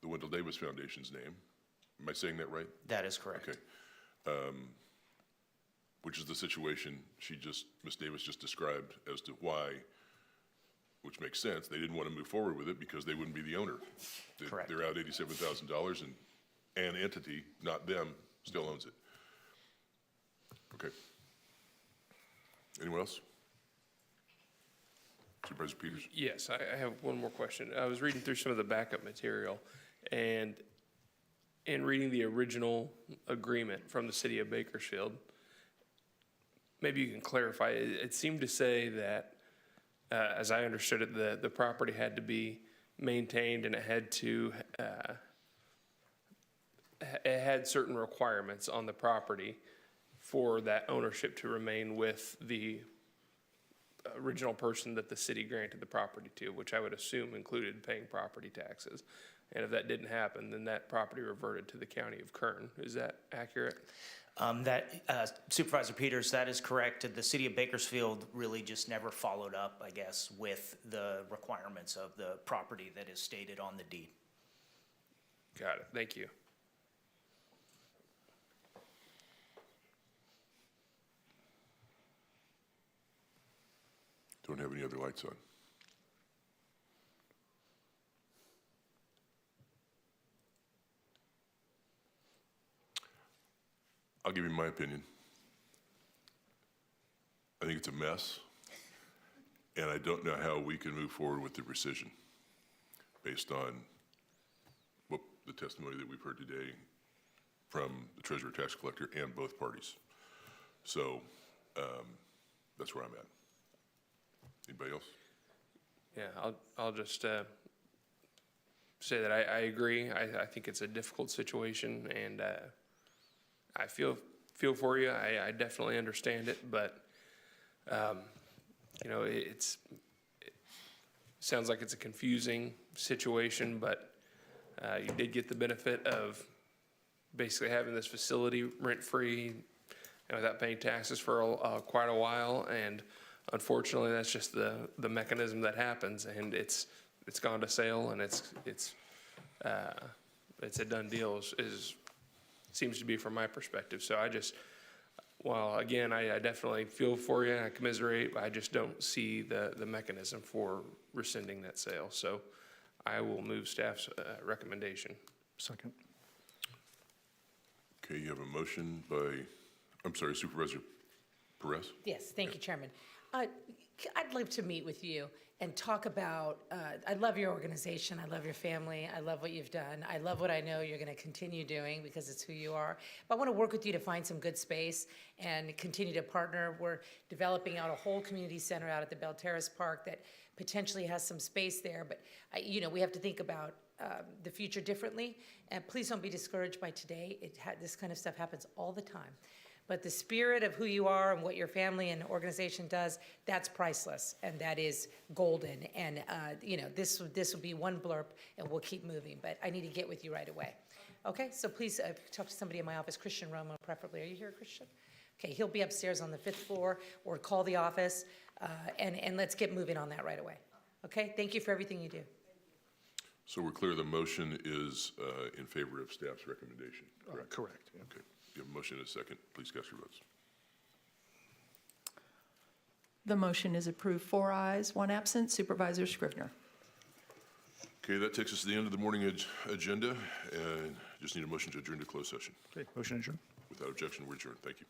the Wendell Davis Foundation's name. Am I saying that right? That is correct. Okay. Which is the situation Ms. Davis just described as to why, which makes sense. They didn't want to move forward with it because they wouldn't be the owner. Correct. They're out $87,000 and an entity, not them, still owns it. Okay. Anyone else? Supervisor Peters? Yes, I have one more question. I was reading through some of the backup material, and in reading the original agreement from the city of Bakersfield, maybe you can clarify, it seemed to say that, as I understood it, the property had to be maintained and it had certain requirements on the property for that ownership to remain with the original person that the city granted the property to, which I would assume included paying property taxes. And if that didn't happen, then that property reverted to the county of Kern. Is that accurate? Supervisor Peters, that is correct. The city of Bakersfield really just never followed up, I guess, with the requirements of the property that is stated on the deed. Got it. Thank you. Don't have any other lights on. I'll give you my opinion. I think it's a mess, and I don't know how we can move forward with the rescission based on what the testimony that we've heard today from the treasurer tax collector and both parties. So that's where I'm at. Anybody else? Yeah, I'll just say that I agree. I think it's a difficult situation, and I feel for you. I definitely understand it, but it sounds like it's a confusing situation. But you did get the benefit of basically having this facility rent-free and without paying taxes for quite a while, and unfortunately, that's just the mechanism that happens, and it's gone to sale, and it's a done deal. Seems to be from my perspective. So again, I definitely feel for you and I commiserate, but I just don't see the mechanism for rescinding that sale. So I will move staff's recommendation. Second. Okay, you have a motion by, I'm sorry, Supervisor Perez? Yes, thank you, Chairman. I'd love to meet with you and talk about, I love your organization, I love your family, I love what you've done, I love what I know you're going to continue doing because it's who you are. But I want to work with you to find some good space and continue to partner. We're developing out a whole community center out at the Bell Terrace Park that potentially has some space there, but we have to think about the future differently. And please don't be discouraged by today. This kind of stuff happens all the time. But the spirit of who you are and what your family and organization does, that's priceless, and that is golden. And, this will be one blurb, and we'll keep moving. But I need to get with you right away. Okay, so please talk to somebody in my office, Christian Romo, preferably. Are you here, Christian? Okay, he'll be upstairs on the 5th floor, or call the office, and let's get moving on that right away. Okay, thank you for everything you do. So we're clear the motion is in favor of staff's recommendation, correct? Correct. Okay. You have a motion and a second. Please cast your votes. The motion is approved. 4 ayes, 1 absent. Supervisor Scrivener. Okay, that takes us to the end of the morning agenda, and just need a motion to adjourn to closed session. Okay, motion adjourned. Without objection, we're adjourned. Thank you.